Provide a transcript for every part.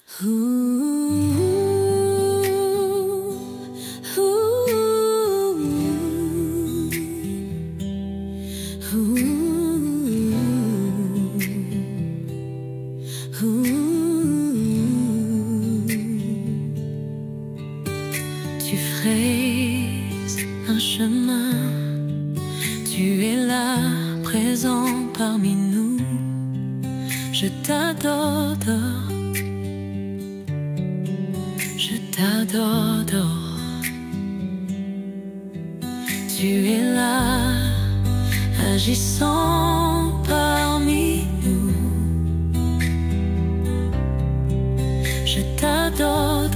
Tu frayes un chemin, tu es là, présent parmi nous. Je t'adore, je t'adore. Tu es là, agissant parmi nous. Je t'adore,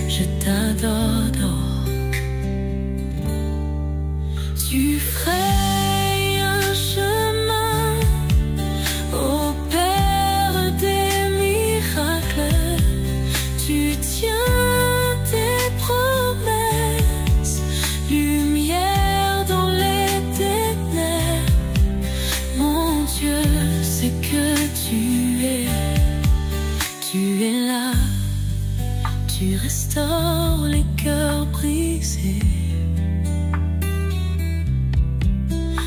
je t'adore. Tu frayes un chemin au Père des miracles. Tu tiens tes promesses, lumière dans les ténèbres. Mon Dieu, c'est que tu es là. Tu restaures les cœurs brisés.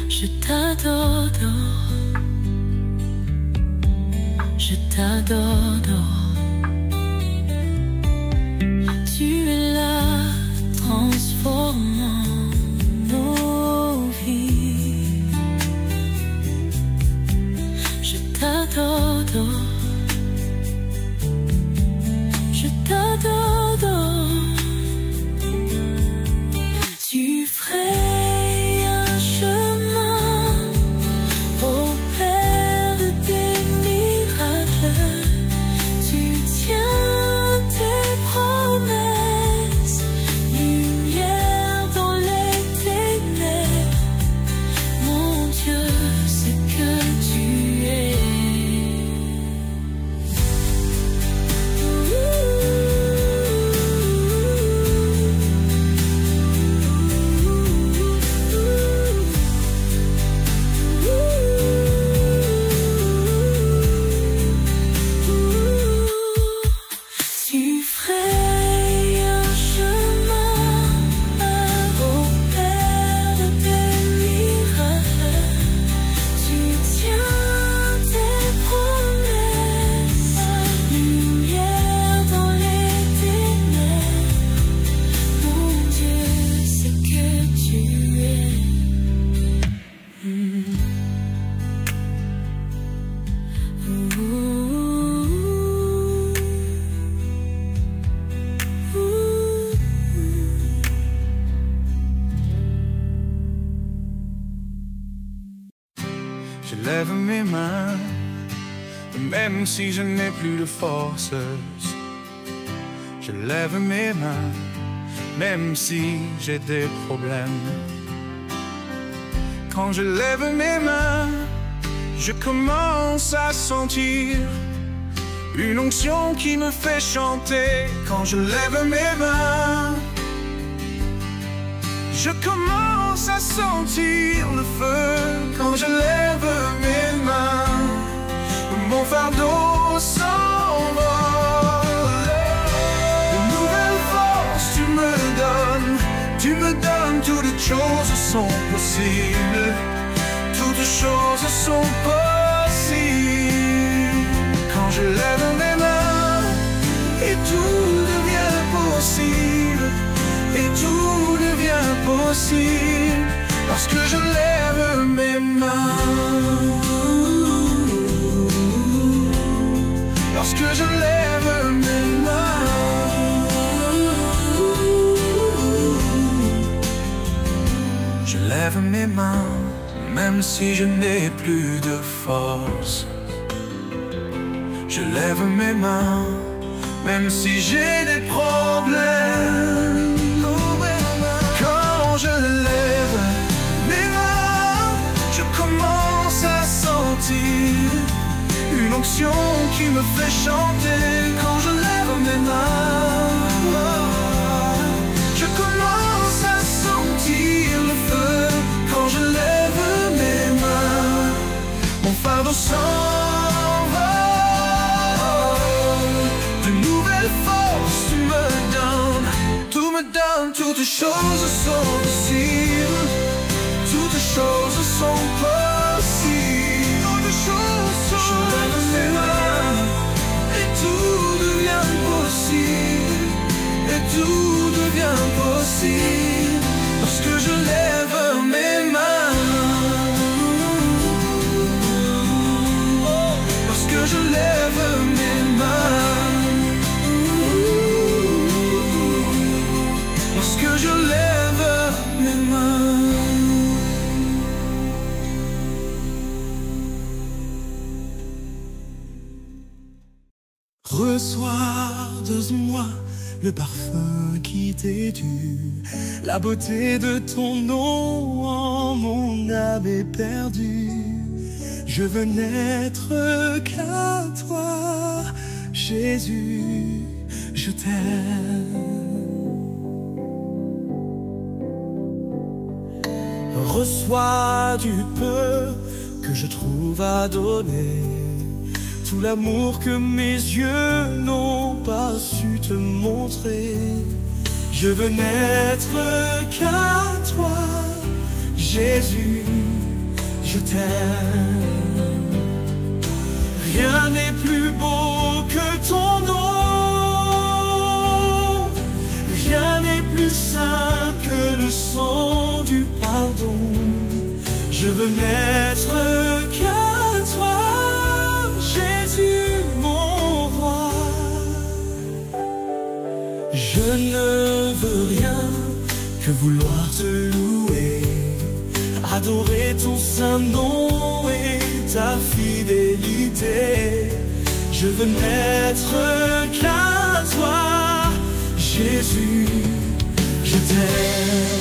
Je t'adore, je t'adore. Tu es là, transformant nos vies. Je t'adore, je t'adore. Tu frayes un chemin au Père des miracles. Tu tiens tes promesses, lumière dans les ténèbres. Mon Dieu, c'est que tu es. Tu frayes un chemin au Père des miracles. Tu tiens tes promesses, lumière dans les ténèbres. Mon Dieu, c'est que tu es. Je lève mes mains, même si je n'ai plus de force. Je lève mes mains, même si j'ai des problèmes. Quand je lève mes mains, je commence à sentir une onction qui me fait chanter. Quand je lève mes mains, je commence à sentir le feu. Quand je lève mes mains, mon fardeau s'envole. De nouvelles forces tu me donnes, toutes choses sont possibles. Toutes choses sont possibles. Quand je lève mes mains, et tout devient possible. Et tout devient possible lorsque je lève mes mains. Lorsque je lève mes mains, je lève mes mains, même si je n'ai plus de force. Je lève mes mains, même si j'ai des problèmes. Quand je lève mes mains, je commence à sentir une onction qui me fait chanter. Quand je lève mes mains, je commence à sentir le feu. Quand je lève mes mains, mon fardeau s'envole. les choses sont possibles, toutes les choses sont possibles. Toutes les choses sont Je lève mes mains et tout devient possible. Et tout devient possible lorsque je lève mes mains. Lorsque je lève mes mains. Lorsque je lève mes mains. Reçois de moi le parfum qui t'est dû, la beauté de ton nom en mon âme est perdue. Je veux n'être qu'à toi, Jésus, je t'aime. Reçois du peu que je trouve à donner, tout l'amour que mes yeux n'ont pas su te montrer. Je veux n'être qu'à toi, Jésus, je t'aime. Rien n'est plus beau que ton nom, rien n'est plus saint que le sang du pardon. Je veux n'être qu'à toi, Jésus, mon roi. Je ne veux rien que vouloir te louer, adorer ton saint nom et ta fidélité. Je veux n'être qu'à toi, Jésus, je t'aime.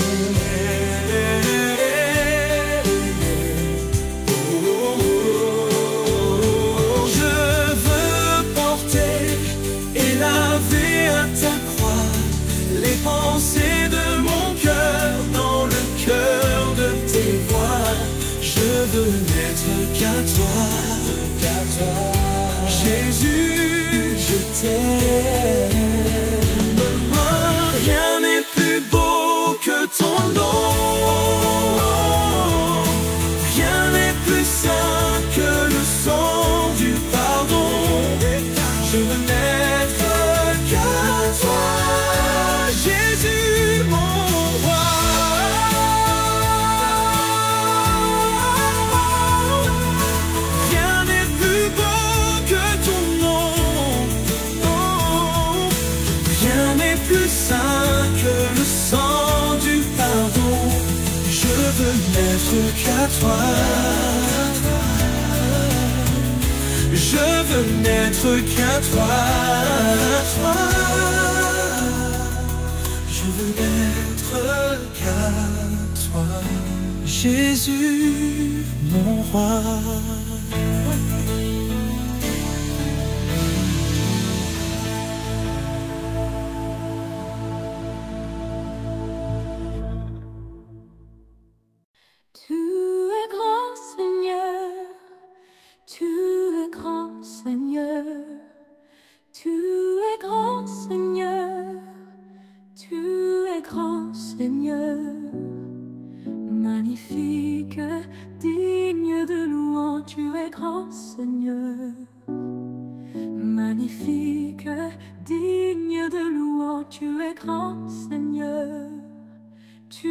Pensées de mon cœur dans le cœur de tes voix. Je veux n'être qu'à toi, Jésus, je t'aime. Rien n'est plus beau que ton nom, rien n'est plus saint que le sang du pardon. Je veux n'être qu'à toi, Jésus, mon roi. Rien n'est plus beau que ton nom, rien n'est plus saint que le sang du pardon. Je veux n'être qu'à toi, je veux n'être qu'à toi. Je veux n'être qu'à toi, Jésus, mon roi. Tu es grand Seigneur, tu es grand Seigneur, tu es grand Seigneur. Tu es grand Seigneur, magnifique, digne de louange. Tu es grand Seigneur, magnifique, digne de louange. Tu es grand Seigneur, tu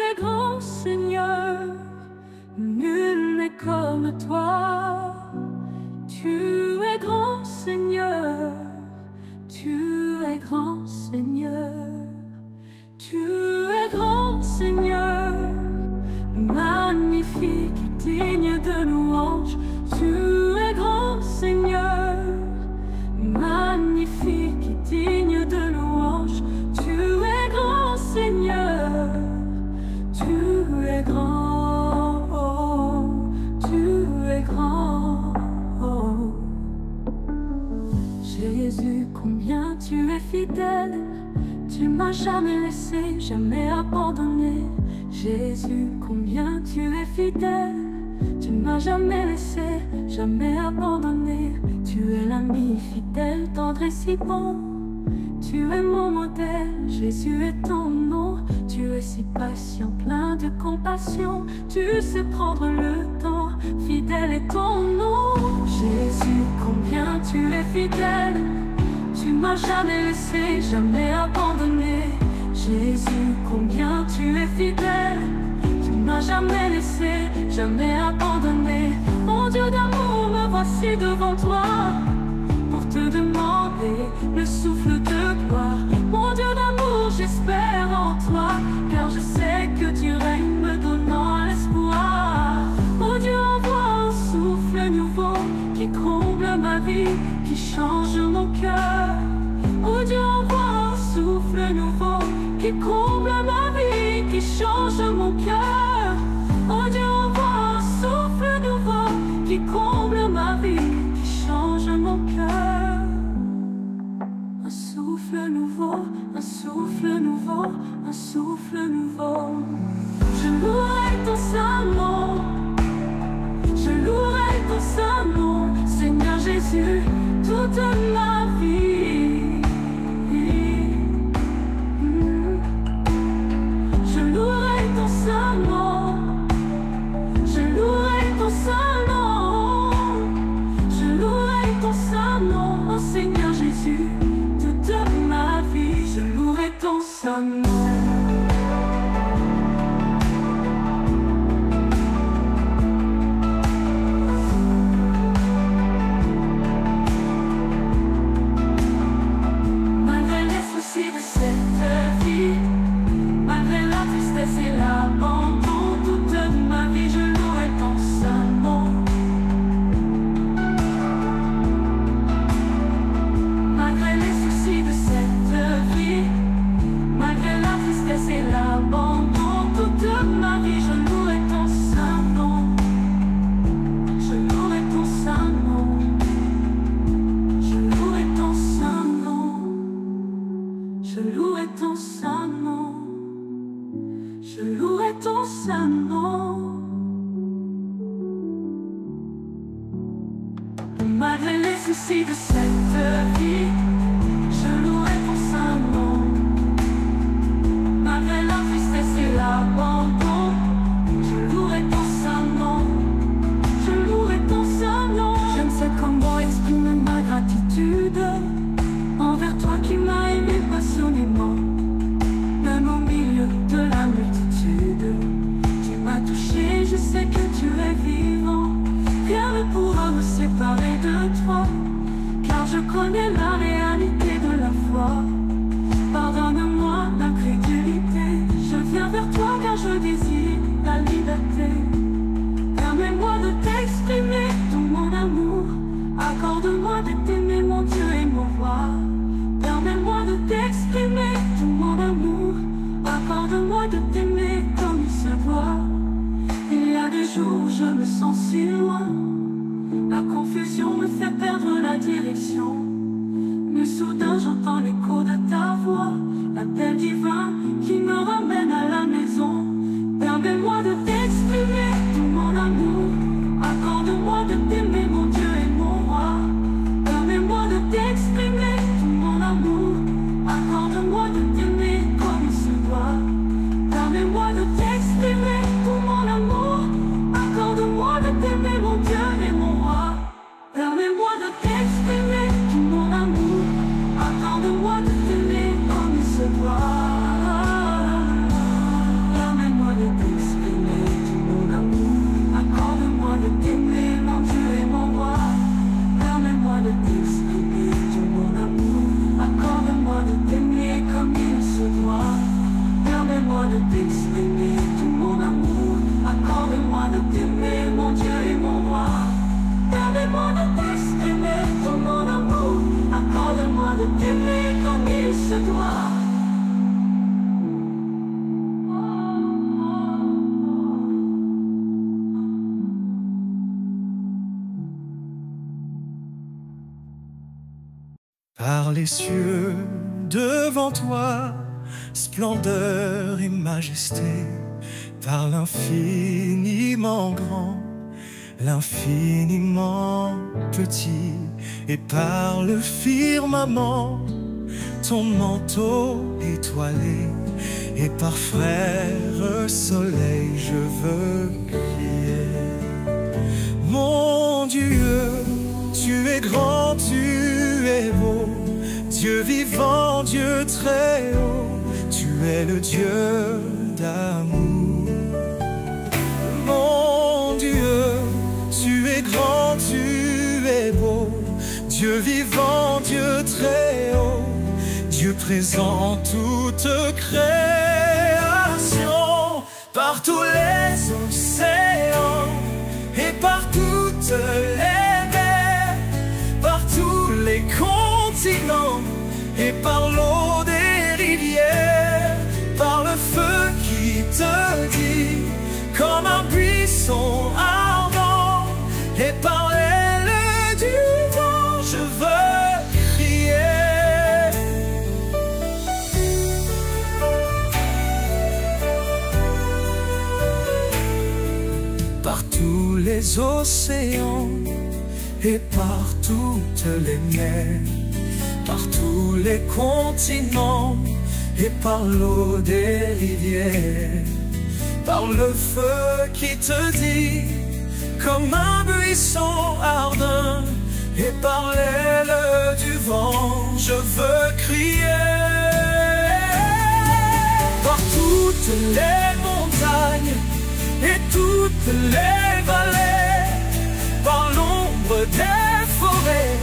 es grand Seigneur, nul n'est comme toi. Tu es grand Seigneur, tu es grand Seigneur. Tu es grand Seigneur, magnifique, digne de louange. Tu es grand Seigneur, magnifique, digne de louange. Tu es grand Seigneur, tu es grand, oh, tu es grand, oh. Jésus, combien tu es fidèle. Tu m'as jamais laissé, jamais abandonné. Jésus, combien tu es fidèle. Tu m'as jamais laissé, jamais abandonné. Tu es l'ami fidèle, tendre et si bon. Tu es mon modèle, Jésus est ton nom. tu es si patient, plein de compassion. Tu sais prendre le temps, fidèle est ton nom. Jésus, combien tu es fidèle. Tu m'as jamais laissé, jamais abandonné. Jésus, combien tu es fidèle. Tu m'as jamais laissé, jamais abandonné. Mon Dieu d'amour, me voici devant toi pour te demander le souffle de gloire. Mon Dieu d'amour, j'espère en toi, car je sais que tu règnes, me donnant l'espoir. Mon Dieu, envoie un souffle nouveau qui comble ma vie, qui change mon cœur. Oh Dieu, envoie un souffle nouveau qui comble ma vie, qui change mon cœur. Oh Dieu, envoie un souffle nouveau qui comble ma vie, qui change mon cœur. Un souffle nouveau, un souffle nouveau, un souffle nouveau. Je louerai ton saint nom, je louerai ton saint nom, Seigneur Jésus, toute ma vie. Je louerai ton saint nom, je louerai ton saint nom, je louerai ton saint nom, oh Seigneur Jésus, toute ma vie, je louerai ton saint nom. C'est l'abandon, toute ma vie je louerai ton saint nom. Malgré les soucis de cette vie, malgré la tristesse et l'abandon, toute ma vie je louerai ton saint nom. Je louerai ton saint nom, je louerai ton saint nom, je louerai ton saint nom. Je louerai ton saint nom. Malgré les soucis de cette vie, je louerai ton saint nom. Malgré la tristesse et l'abandon, je louerai ton saint nom. Je louerai ton saint nom. Je ne sais comment exprimer ma gratitude envers toi qui m'as aimé passionnément. Même au milieu de la multitude, tu m'as touché, je sais que tu es vivant. Rien ne pourra me séparer de toi, car je connais la réalité de la foi. Pardonne-moi l'incrédulité, je viens vers toi car je désire la liberté. Permets-moi de t'exprimer tout mon amour, accorde-moi de t'aimer mon Dieu et mon roi. Permets-moi de t'exprimer tout mon amour, accorde-moi de t'aimer comme il se doit. Il y a des jours où je me sens si loin, la confusion me fait perdre la direction. Mais soudain j'entends l'écho de ta voix, l'appel divin qui me ramène à la maison. Permets-moi de t'exprimer tout mon amour, accorde-moi de t'aimer mon Dieu et mon roi. Permets-moi de t'exprimer tout mon amour, accorde-moi de t'aimer comme il se doit. Permets-moi de t'exprimer tout mon amour, accorde-moi de t'aimer mon Dieu et mon roi. Permets-moi de t'exprimer tout mon amour, accorde-moi de t'aimer comme il se doit. Permets-moi de t'exprimer tout mon amour, accorde-moi de t'aimer mon Dieu et mon roi. Permets-moi de t'exprimer tout mon amour, accorde-moi de t'aimer comme il se doit. Permets-moi de t'exprimer tout mon amour, accorde-moi de t'aimer mon Dieu et mon roi. Permets-moi de t'exprimer tout mon amour, accorde-moi de t'aimer comme il se doit. Par les cieux devant toi, splendeur et majesté, par l'infiniment grand, l'infiniment petit, et par le firmament, ton manteau étoilé, et par frère soleil je veux crier. Mon Dieu, tu es grand, tu es beau, Dieu vivant, Dieu très haut, tu es le Dieu d'amour. Mon Dieu, tu es grand, tu es beau, Dieu vivant, Dieu très haut, Dieu présent en toute création, par tous les océans et par toutes les mers, par tous les continents et par l'eau des rivières, par le feu qui te dit comme un buisson ardent, et par l'aile du vent je veux crier. Par tous les océans et par toutes les mers, par tous les continents et par l'eau des rivières, par le feu qui te dit comme un buisson ardent, et par l'aile du vent je veux crier. Par toutes les montagnes et toutes les vallées, par l'ombre des forêts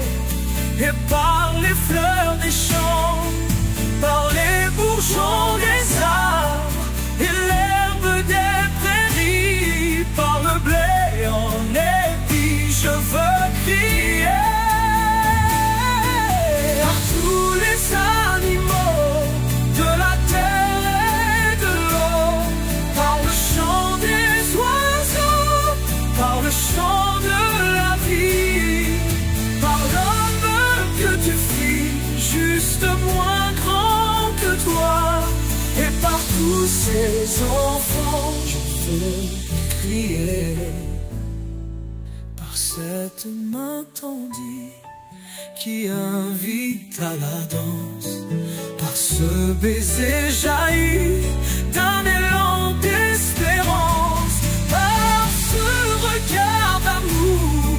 et par les fleurs des champs, par les bourgeons des arbres et l'herbe des prairies, par le blé en épi je veux crier. Par tous les animaux de la terre et de l'eau, par le chant des oiseaux, par le chant de la vie, par l'homme que tu fis, juste moins grand que toi, et par tous ces enfants je veux crier. Par cette main tendue qui invite à la danse, par ce baiser jailli d'un élan d'espérance, par ce regard d'amour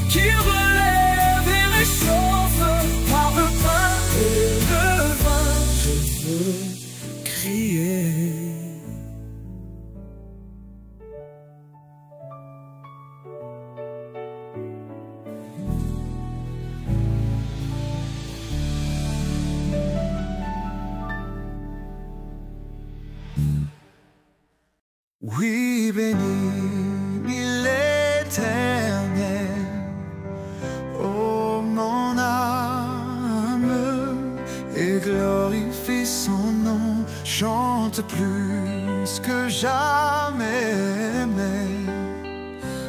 qui relève et réchauffe, par le pain et le vin je veux crier. Oui, bénis l'Éternel, ô mon âme, et glorifie son nom, chante plus que jamais.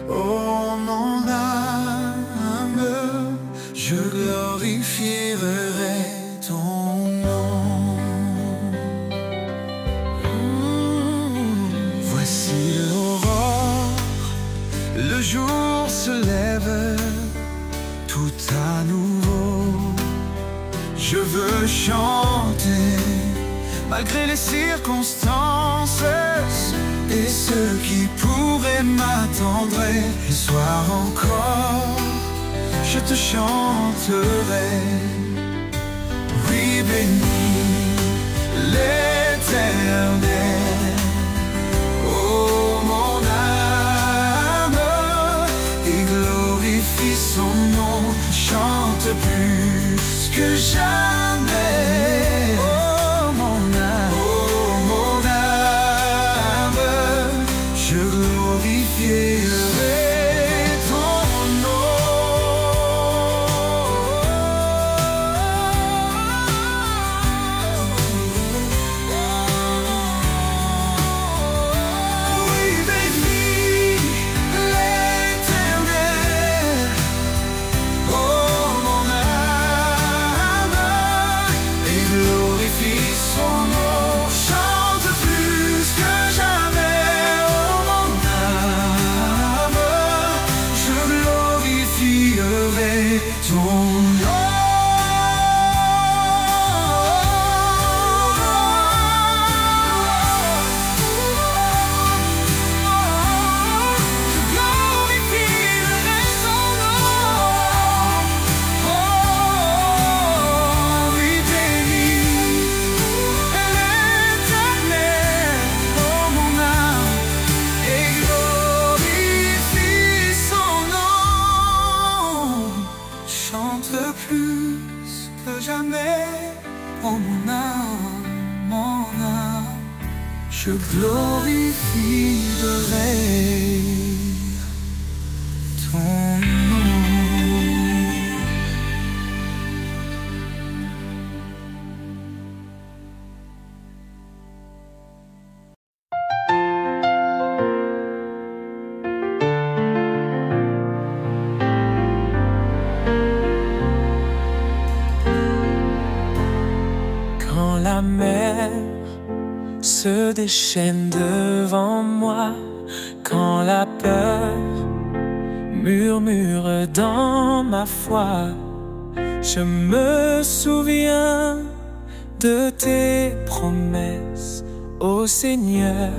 Ô mon âme, je glorifierai ton nom. Voici l'aurore, le jour se lève tout à nouveau. Je veux chanter malgré les circonstances et ceux qui pourraient m'attendre. Le soir encore, je te chanterai. Oui, bénis l'Éternel, ô mon âme, et glorifie son nom, chante plus que jamais. Oh mon âme, je glorifierai ton nom. Oui, bénis l'Éternel, oh mon âme, et jamais. Oh mon âme, je glorifierai ton nom. Quand la mer se déchaîne devant moi, quand la peur murmure dans ma foi, je me souviens de tes promesses, ô Seigneur.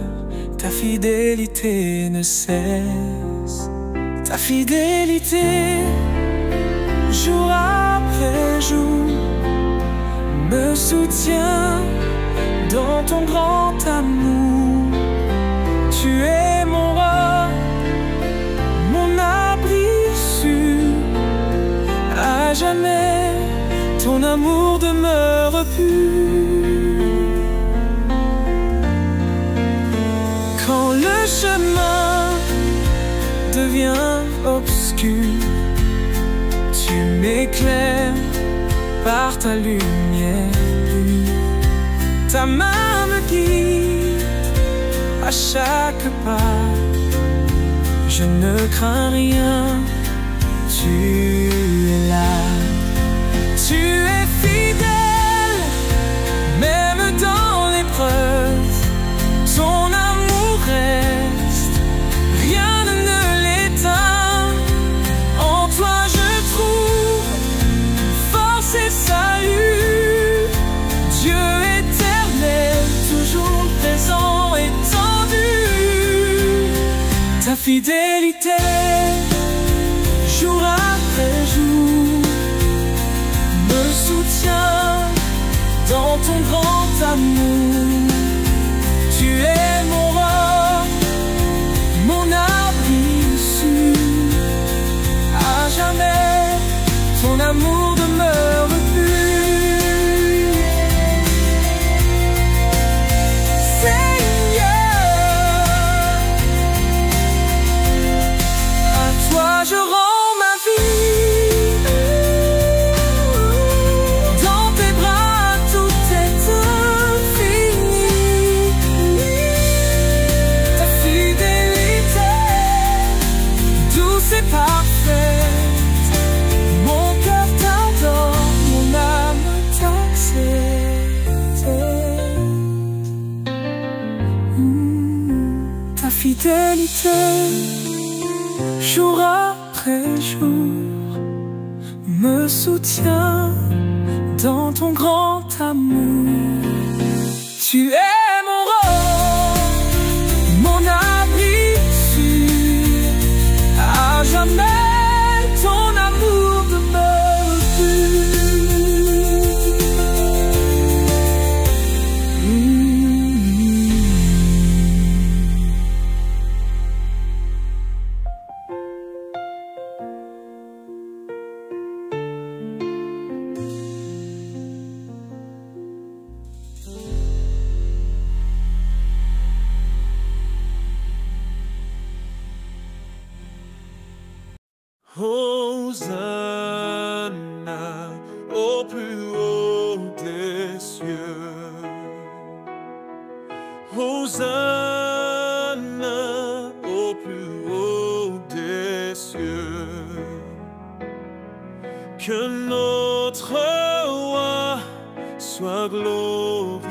Ta fidélité ne cesse, ta fidélité jour après jour me soutient dans ton grand amour. Tu es mon roi, mon abri sûr. À jamais, ton amour demeure pur. Quand le chemin devient obscur, tu m'éclaires par ta lumière. Ta main me guide à chaque pas. Je ne crains rien, tu es là. Tu es fidèle, même dans l'épreuve. Ton amour reste, rien ne l'éteint. En toi je trouve force et salut. Dieu éternel, toujours présent, étendu. Ta fidélité, jour après jour, me soutient dans ton grand amour. Tu es mon roi, mon abri sûr. À jamais, ton amour demeure pur. Seigneur, à toi je rends ma vie. Dans tes bras tout est infini. Ta fidélité douce et parfaite, mon cœur t'adore, mon âme t'accepte. Ta fidélité, jour après jour, me soutient dans ton grand amour. Tu es mon roi, mon abri sûr. À jamais, ton amour demeure pur. Hosanna au plus haut des cieux. Hosanna au plus haut des cieux. Que notre roi soit glorifié.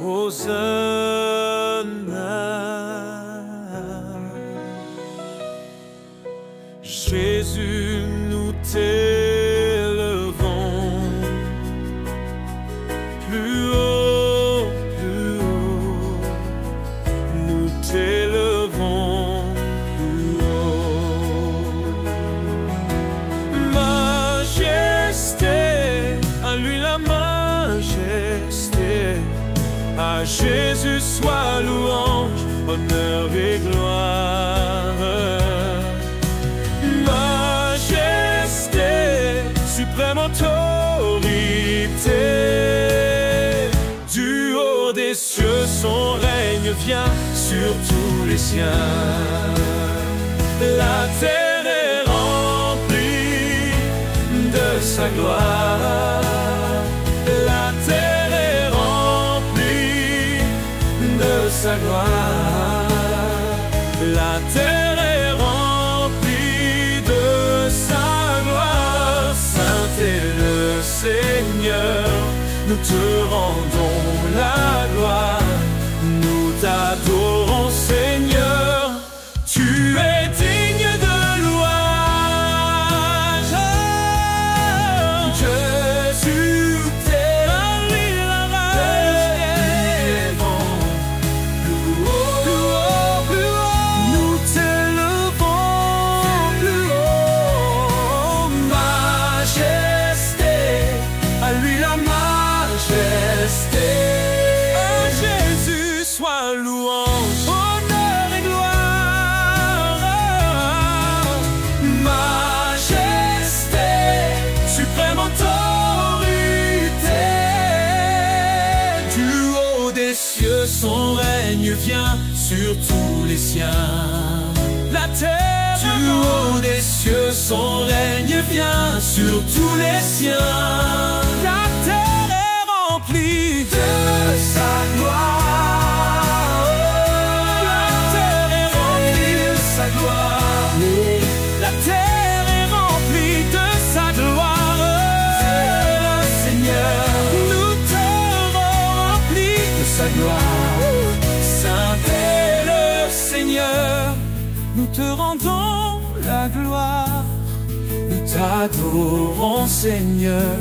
Hosanna. Jésus, nous t'élevons plus haut, nous t'élevons plus haut. Majesté, à lui la majesté, à Jésus soit louange, honneur et gloire. Majesté, suprême autorité. Du haut des cieux, son règne vient sur tous les siens. La terre est remplie de sa gloire. La terre est remplie de sa gloire. La terre est remplie de sa gloire. Saint est le Seigneur, nous te rendons la gloire. Nous t'adorons, Seigneur, tu es digne de louange. Jésus, t'es à lui la rage. Plus haut, plus haut, plus haut. Nous t'élevons plus haut. Majesté, à lui la majesté. À Jésus soit louange, honneur et gloire. Majesté, suprême autorité. Du haut des cieux, son règne vient sur tous les siens. La terre, du haut des cieux, son règne vient sur tous les siens. La terre est remplie de sa gloire. La terre est remplie de sa gloire. La terre est remplie de sa gloire. Seigneur, nous te remplis de sa gloire. Saint est le Seigneur, nous te rendons la gloire. Nous t'adorons, Seigneur,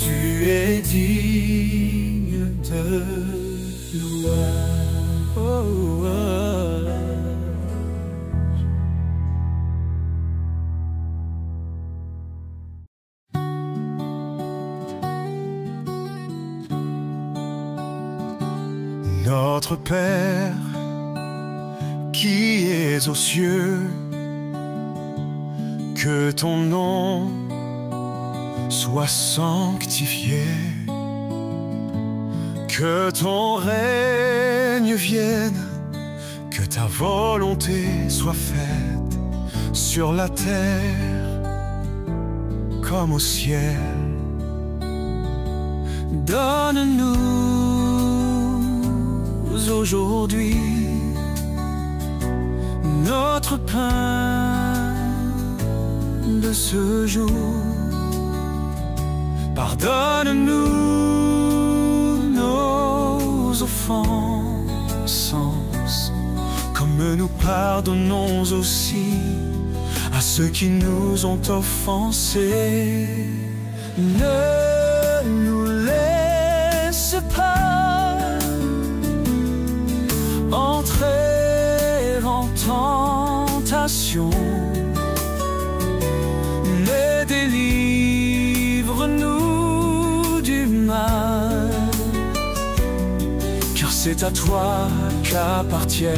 tu es digne de louange. Oh, oh. Notre Père, qui es aux cieux, que ton nom soit sanctifié, que ton règne vienne, que ta volonté soit faite sur la terre comme au ciel. Donne-nous aujourd'hui notre pain de ce jour. Pardonne-nous nos offenses, comme nous pardonnons aussi à ceux qui nous ont offensés. Ne nous laisse pas entrer en tentation, mais délivre-nous du mal, car c'est à toi qu'appartiennent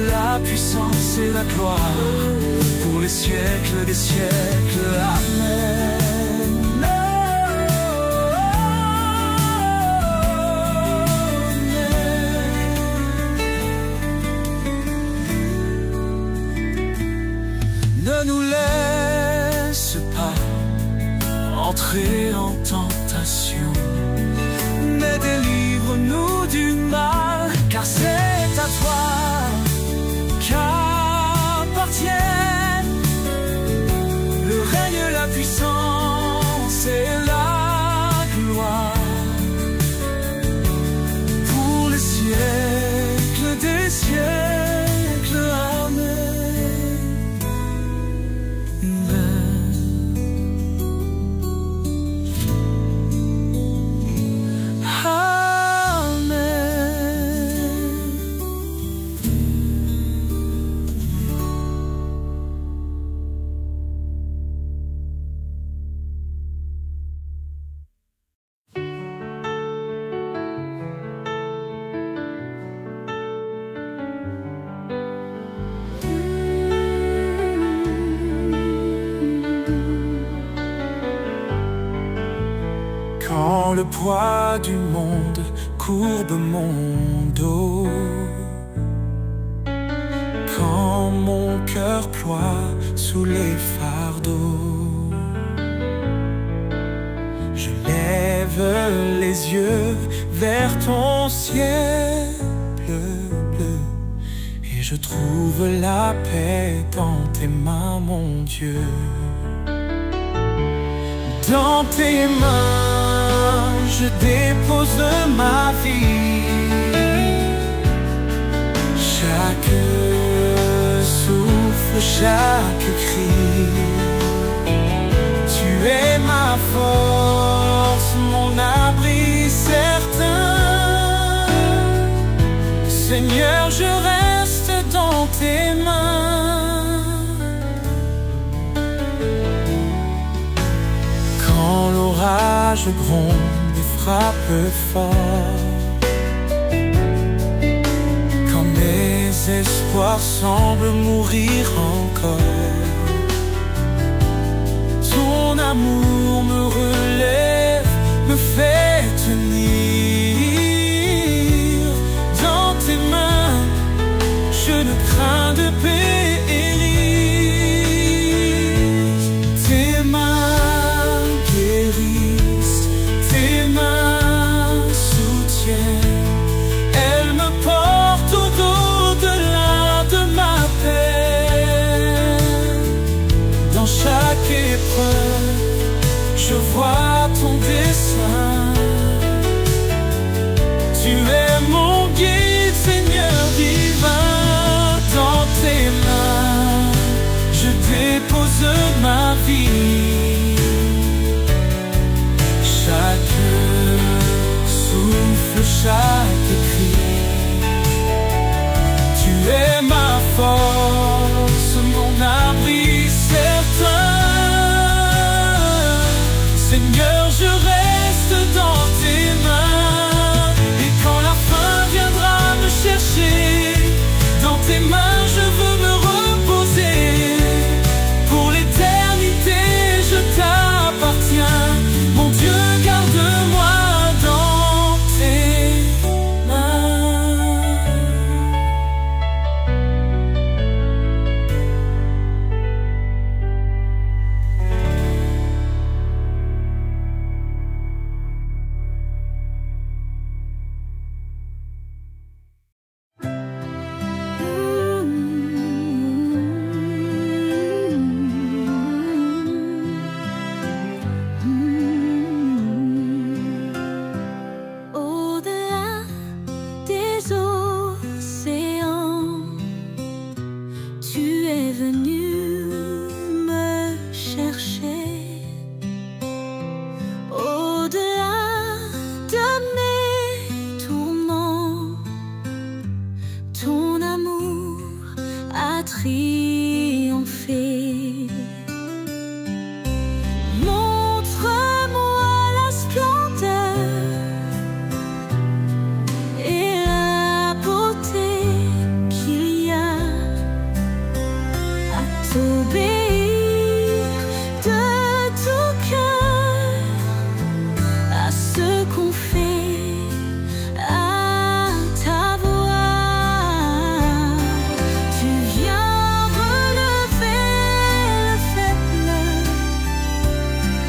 la puissance et la gloire pour les siècles des siècles. Amen. Ne nous laisse pas entrer en tentation, mais délivre-nous du mal, car c'est à toi qu'appartiennent le règne, la puissance le poids du monde courbe mon dos, quand mon cœur ploie sous les fardeaux, je lève les yeux vers ton ciel bleu, et je trouve la paix dans tes mains, mon Dieu. Dans tes mains, je dépose ma vie. Chaque souffle, chaque cri. Tu es ma force, mon abri certain. Seigneur, je reste dans tes mains. Quand l'orage gronde et frappe fort, quand mes espoirs semblent mourir encore, ton amour me relève, me fait tenir. Dans tes mains, je ne crains de périr. Tes mains guérissent, tes mains soutiennent. Elles me portent au-delà de ma peine. Dans chaque épreuve, je vois ton dessein. Tu es mon guide, Seigneur divin. Dans tes mains, je dépose ma vie. Chaque souffle, chaque cri. Tu es ma force, mon abri certain. Seigneur, je reste dans tes mains. Et quand la fin viendra me chercher, dans tes mains je veux me reposer. Pour l'éternité je t'appartiens. Mon Dieu, garde-moi dans tes mains. Au-delà des océans, tu es venu me chercher. Au-delà de mes tourments, ton amour a triomphé. Montre-moi la splendeur et la beauté qu'il y a à t'obéir de tout cœur à ce qu'on fait à ta voix. Tu viens relever le faible,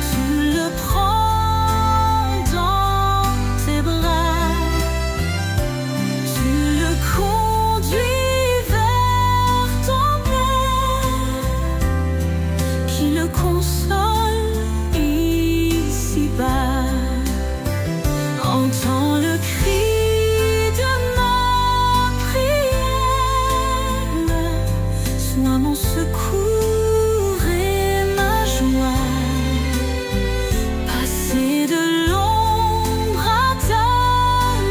tu le prends dans tes bras, tu le conduis vers ton bien, qui le console ici-bas. Entends le cri de ma prière, sois mon secours et ma joie. Passer de l'ombre à ta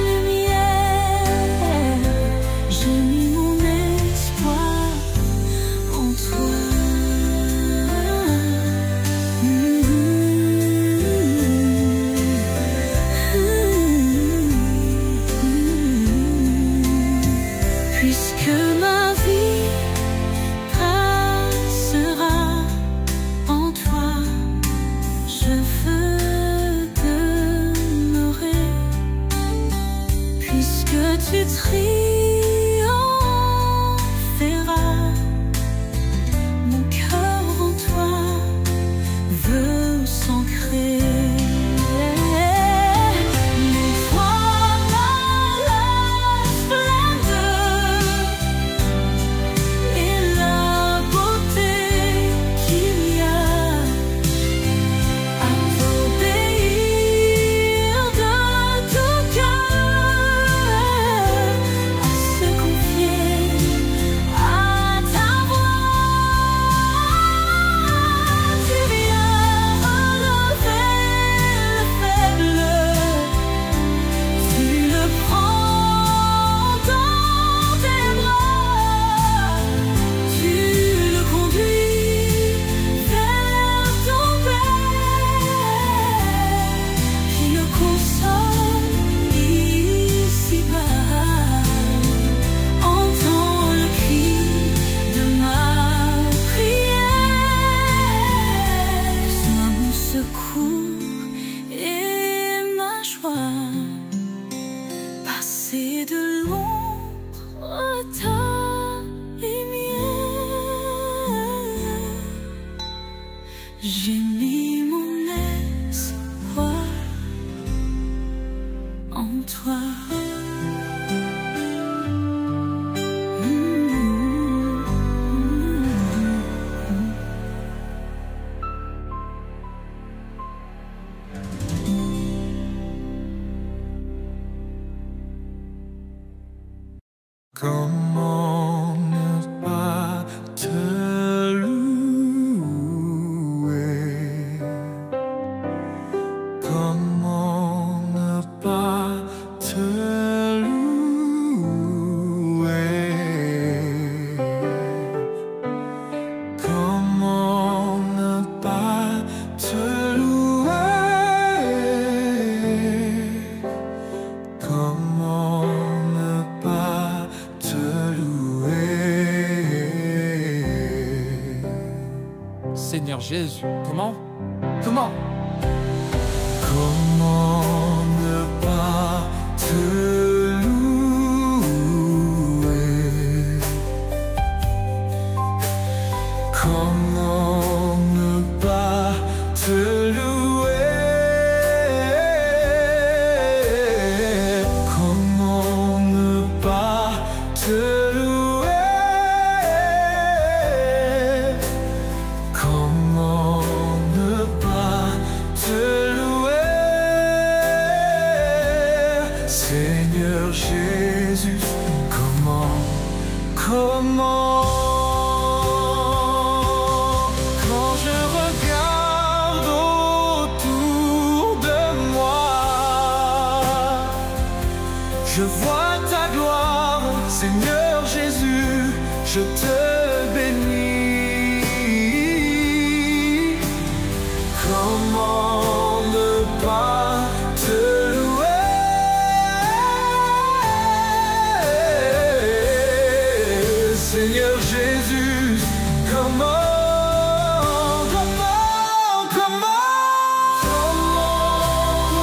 lumière, j'ai mis mon espoir en toi. triompheras. Mon cœur en toi veut s'ancrer. Passer de l'ombre à ta lumière, j'ai mis mon espoir en toi. Comment ne pas te louer? Comment ne pas te louer? Comment ne pas te louer? Comment ne pas te louer? Seigneur Jésus, comment? Comment ne pas te louer? Comment ne pas te louer? Comment ne pas te louer? Comment ne pas te louer? Seigneur Jésus, comment? Quand je regarde autour de moi, je vois ta gloire, Seigneur Jésus, je te bénis. Comment ne pas te louer? Seigneur Jésus, comment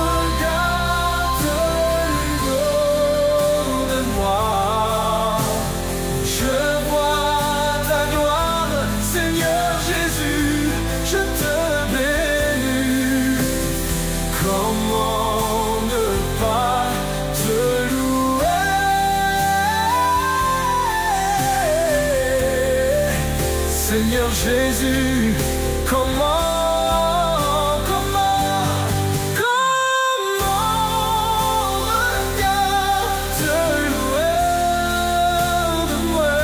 regarde autour de moi, je vois ta gloire, Seigneur Jésus, je te bénis. Comment ne pas te louer? Seigneur Jésus, comment regarde te louer de moi?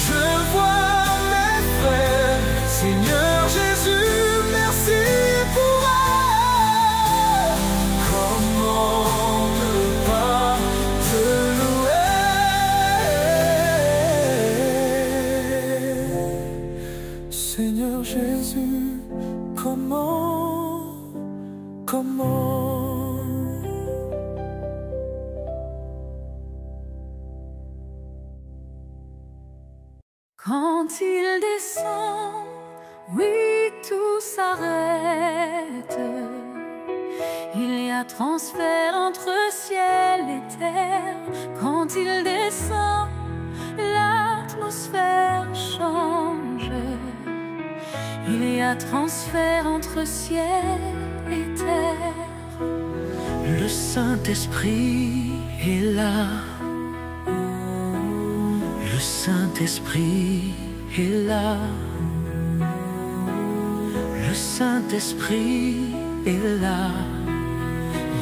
Je vois mes frères, Seigneur Jésus, merci pour eux. Comment ne pas te louer? Seigneur Jésus, comment Quand il descend, oui, tout s'arrête. Il y a a transfert entre ciel et terre. Quand il descend, l'atmosphère change. Il y a transfert entre ciel et terre. Le Saint-Esprit est là. Le Saint-Esprit est là. Le Saint-Esprit est là.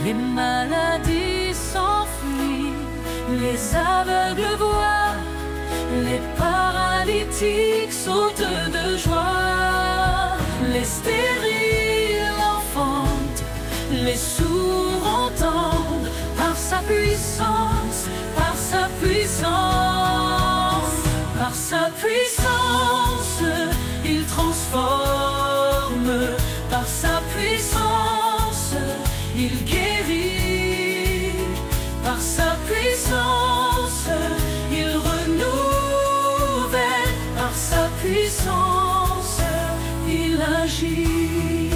Les maladies s'enfuient, les aveugles voient, les paralytiques sautent de joie, les stériles enfantent, les sourds entendent, par sa puissance, par sa puissance, par sa puissance, il transforme, par sa puissance, il guérit, par sa puissance, il renouvelle, par sa puissance, il agit.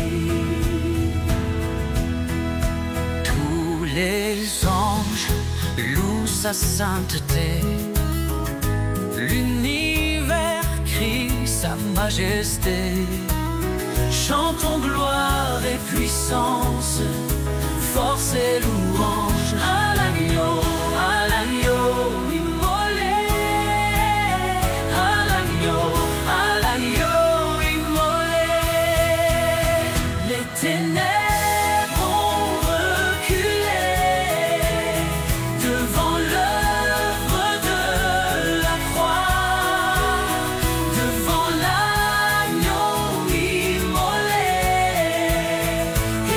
Tous les anges louent sa sainteté. L'univers crie sa majesté. Chantons gloire et puissance, force et louange à l'agneau immolé, à l'agneau immolé. Les ténèbres ont reculé devant l'œuvre de la croix, devant l'agneau immolé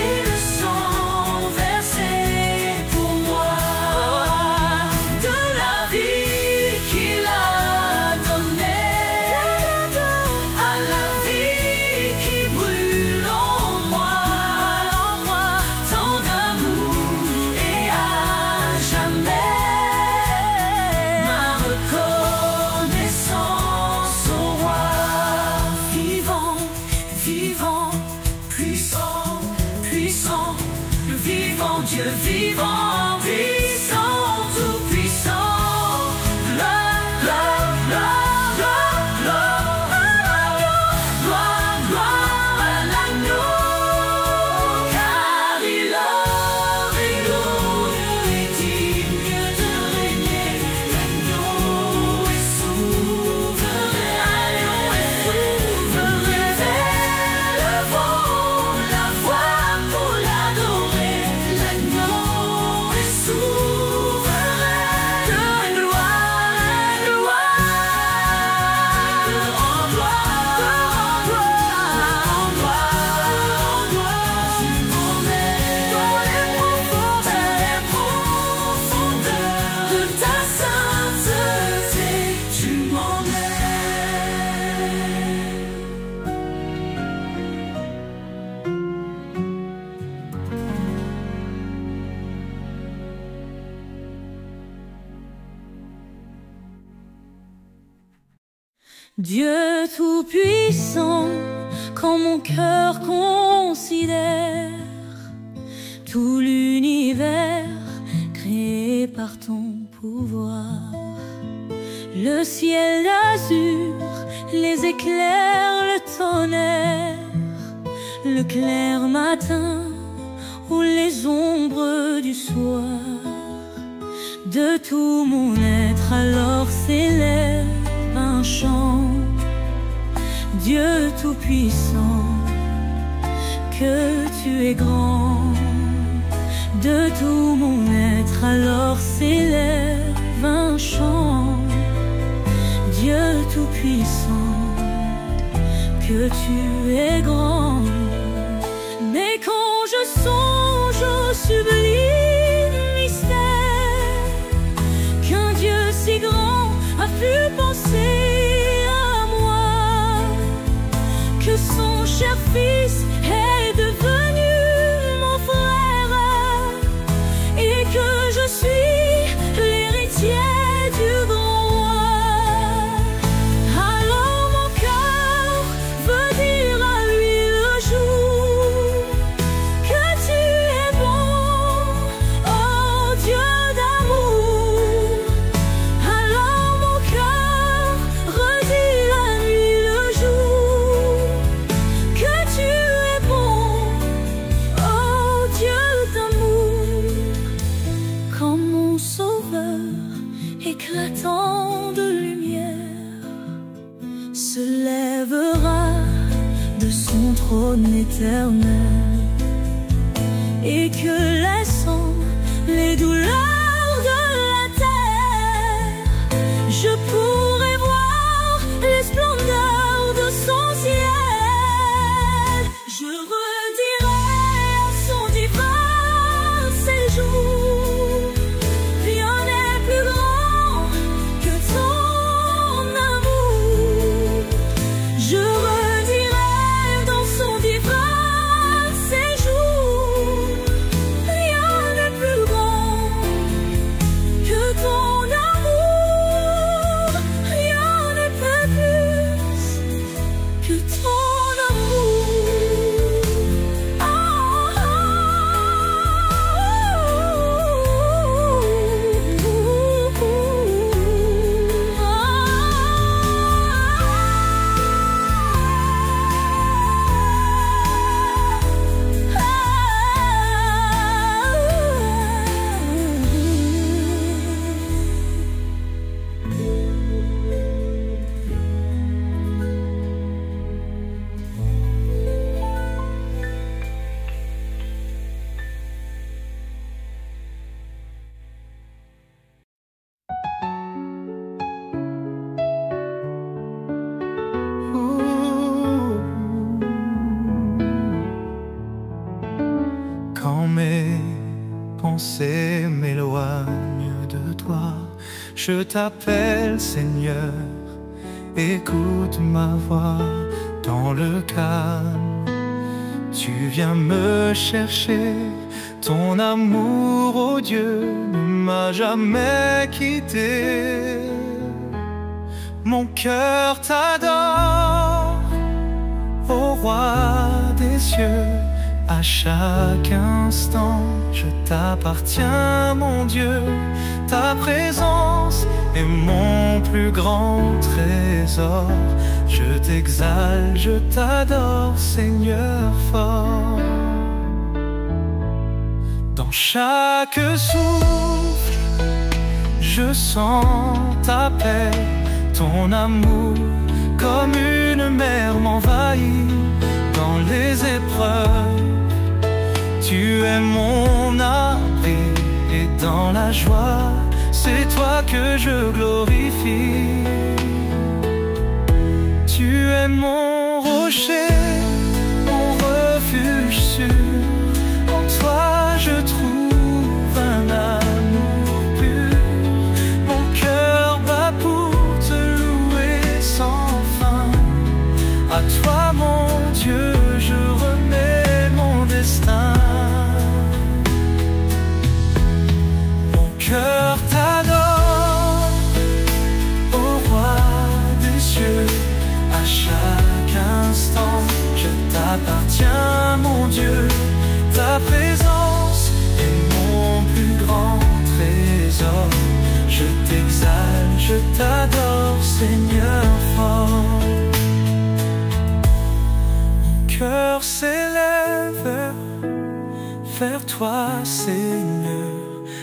et le sang versé pour moi. De la vie qu'il a donnée à la vie qui brûle en moi, tant d'amour et à jamais ma reconnaissance au roi. Vivant, vivant, puissant, puissant, le vivant Dieu vivant, puissant, tout puissant. Gloire, gloire, gloire, gloire, gloire, gloire à l'agneau, car il est digne de régner. L'agneau est souverain, élevons la voix pour l'adorer. L'agneau est souverain, de gloire, en gloire, en gloire, tu m'emmènes dans les profondeurs de ta sainteté, tu m'emmènes. Dieu tout-puissant, quand mon cœur considère tout l'univers créé par ton pouvoir, le ciel d'azur, les éclairs, le tonnerre, le clair matin ou les ombres du soir, de tout mon être alors s'élève un chant. Dieu tout-puissant, que tu es grand. De tout mon être alors s'élève un chant. Dieu tout-puissant, que tu es grand. Mais quand je songe au sublime mystère qu'un Dieu si grand a pu penser à moi, que son cher fils est devenu mon frère et que je suis l'héritier du grand roi, alors mon cœur veut dire à lui le jour que tu es bon trône éternel, et que laissant les douleurs de la terre, je pourrai voir les splendeurs de son ciel. Je redirai à son divin séjour, rien n'est plus grand que ton amour. Je redirai dans son divin séjour, rien n'est plus grand que ton amour. Rien ne peut plus que ton amour. Ah, Quand mes pensées m'éloignent de toi, je t'appelle Seigneur, écoute ma voix dans le calme. Tu viens me chercher, ton amour, ô Dieu, ne m'a jamais quitté. Mon cœur t'adore, ô roi des cieux. À chaque instant, je t'appartiens, mon Dieu. Ta présence est mon plus grand trésor. Je t'exalte, je t'adore, Seigneur fort. Dans chaque souffle, je sens ta paix. Ton amour, comme une mer, m'envahit. Dans les épreuves, tu es mon abri, et dans la joie, c'est toi que je glorifie. Tu es mon rocher, mon refuge sûr. En toi je trouve un amour pur. Mon cœur bat pour te louer sans fin. À toi mon Dieu, je remets mon destin. Mon cœur t'adore, ô roi des cieux. À chaque instant, je t'appartiens, mon Dieu. Ta présence est mon plus grand trésor. Je t'exalte, je t'adore, Seigneur fort. Cœur s'élève vers toi, Seigneur.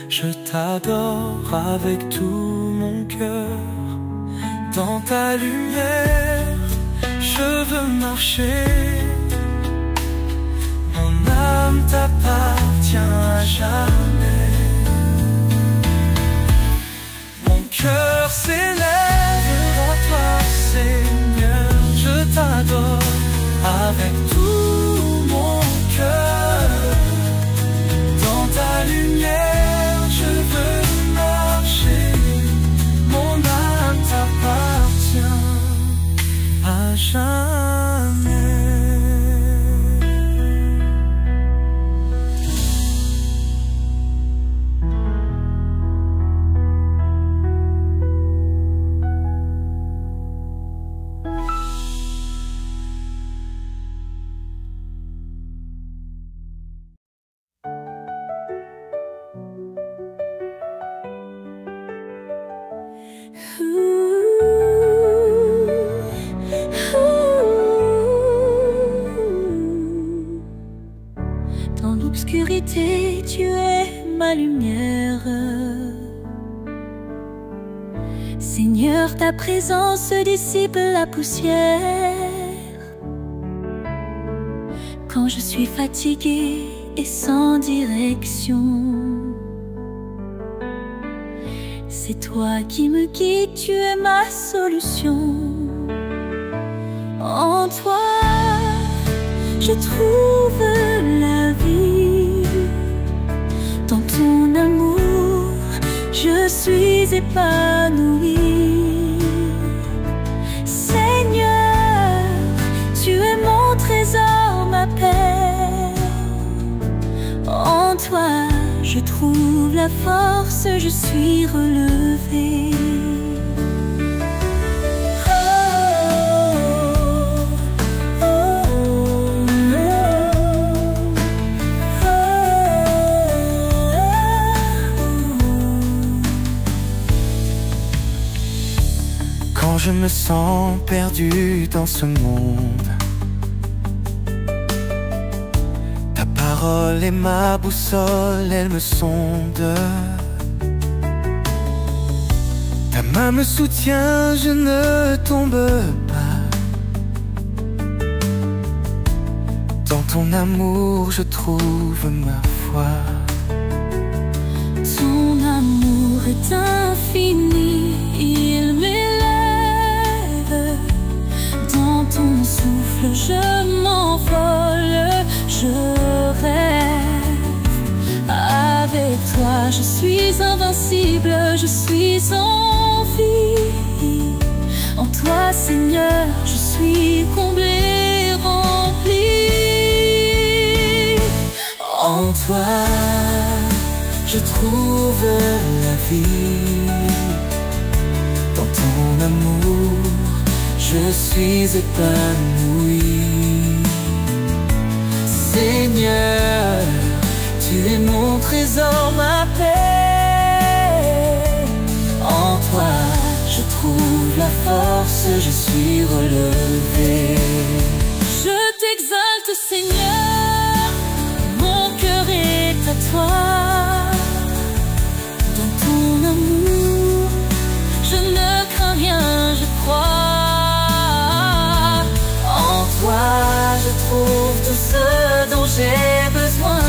Je t'adore avec tout mon cœur. Dans ta lumière, je veux marcher. Mon âme t'appartient à jamais. Mon cœur s'élève vers toi, Seigneur. Je t'adore avec tout mon cœur. Dans ta lumière, je veux marcher. Mon âme t'appartient à jamais. Dans l'obscurité, tu es ma lumière. Seigneur, ta présence dissipe la poussière. quand je suis fatiguée et sans direction. C'est toi qui me guides, tu es ma solution. En toi, je trouve la vie. Dans ton amour, je suis épanouie. Seigneur, tu es mon trésor, ma paix. En toi, je trouve la force, je suis relevée. Quand je me sens perdu dans ce monde, ta parole est ma boussole, elle me sonde. Ta main me soutient, je ne tombe pas. Dans ton amour, je trouve ma foi. Ton amour est infini, il m'élève. Dans ton souffle, je m'envole, je rêve. Avec toi, je suis invincible, je suis en vie. En toi, Seigneur, je suis comblée, remplie. En toi, je trouve la vie. Dans ton amour, je suis épanouie. Seigneur, tu es mon trésor, ma paix. En toi, je trouve la force, je suis relevée. Je t'exalte, Seigneur, mon cœur est à toi. Dans ton amour, je ne crains rien, je crois. En toi, je trouve tout ce dont j'ai besoin.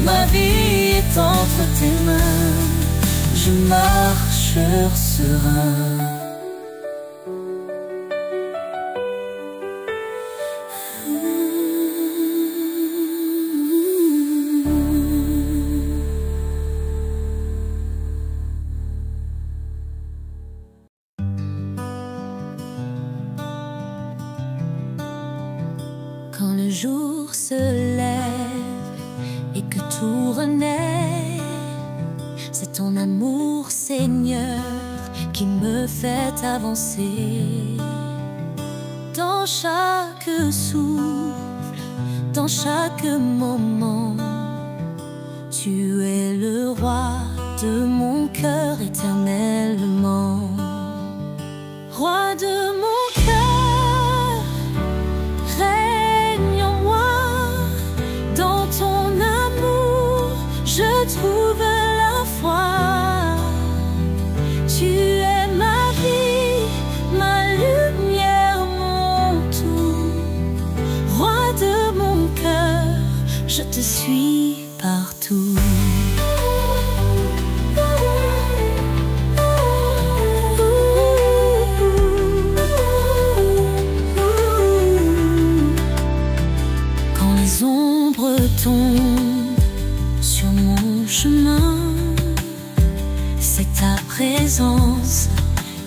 Ma vie est entre tes mains, je marche serein. Quand le jour se lève et que tout renaît, c'est ton amour, Seigneur, qui me fait avancer. Dans chaque souffle, dans chaque moment, tu es le roi de mon cœur éternellement. Roi de mon cœur, règne en moi. Dans ton amour, je trouve la foi. Tu es ma vie, ma lumière, mon tout. Roi de mon cœur, je te suis partout. Quand les ombres tombent sur mon chemin, c'est ta présence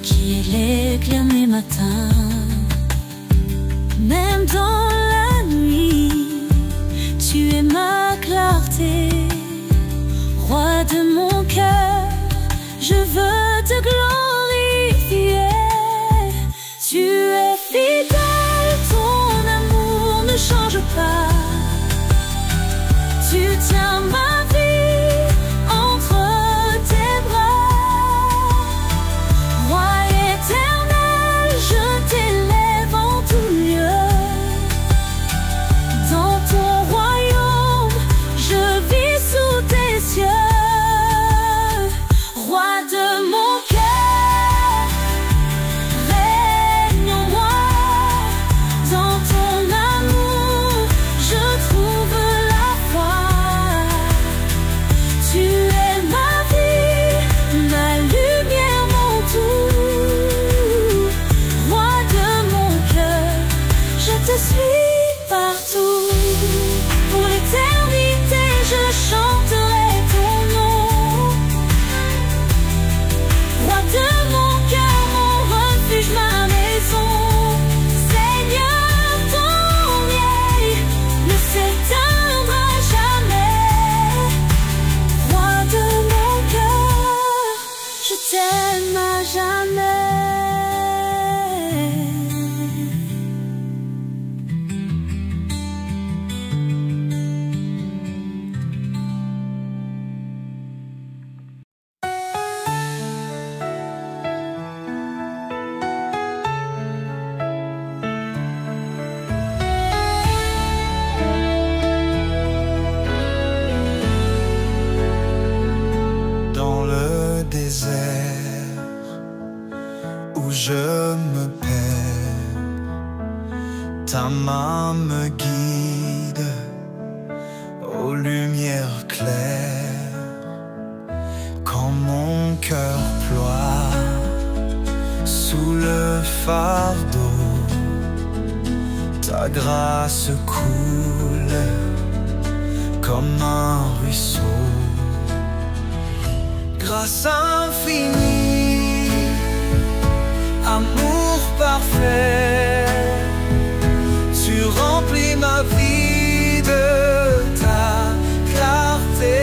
qui est l'éclair mes matins. Même dans la nuit, tu es ma clarté. Roi de mon cœur, je veux te glorifier. Tu es fidèle, ton amour ne change pas. Tu tiens ma vie entre tes bras. Roi éternel, je t'élève en tout lieu. Dans ton royaume, je vis sous tes cieux. Roi de mon cœur. ta main me guide aux lumières claires. Quand mon cœur ploie sous le fardeau, ta grâce coule comme un ruisseau. Grâce infinie, amour parfait, tu remplis ma vie de ta clarté.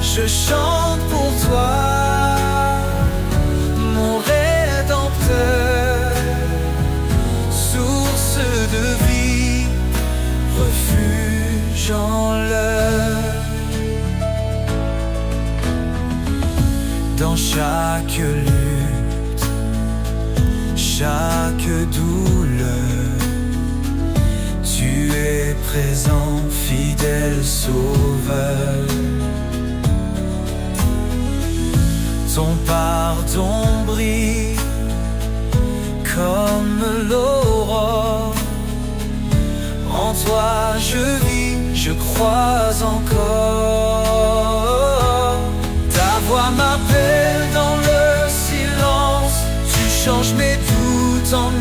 Je chante pour toi, mon Rédempteur, source de vie, refuge en l'heure. Dans chaque lutte, chaque douleur, tu es présent, fidèle sauveur. Ton pardon brille comme l'aurore. En toi je vis, je crois encore. Ta voix m'appelle dans le silence, tu changes mes doutes en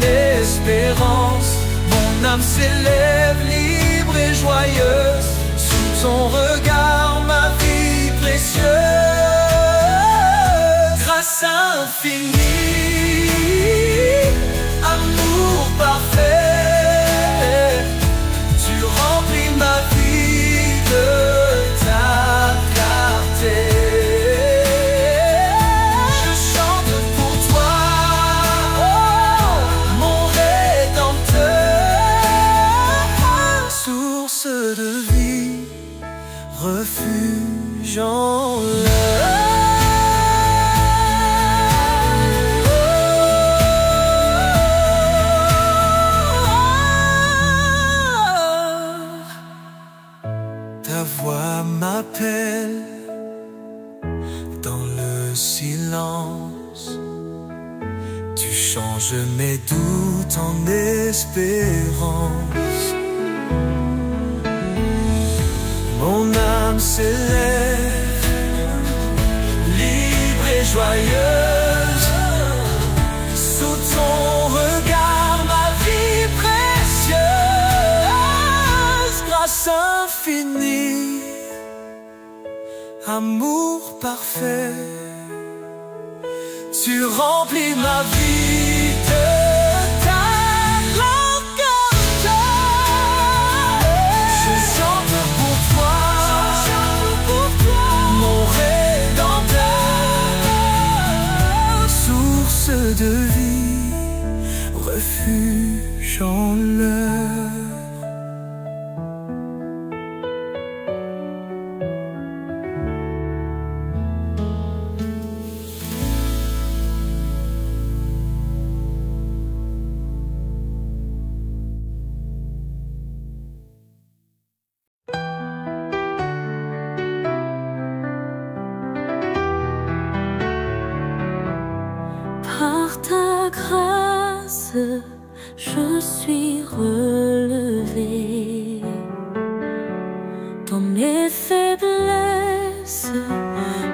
espérance. Mon âme s'élève libre et joyeuse, sous ton regard ma vie précieuse. Grâce infinie, amour parfait, tu remplis ma vie de ta clarté. Je chante pour toi, mon Rédempteur, source de vie, refuge en l'heure. Ta voix m'appelle dans le silence, tu changes mes doutes en espérance. Mon âme s'élève, libre et joyeuse, sous ton regard ma vie précieuse. Grâce infinie, amour parfait, tu remplis ma vie de ta clarté. Je chante pour toi, mon Rédempteur, source de vie, refuge en l'heure. Par ta grâce, je suis relevé. Dans mes faiblesses,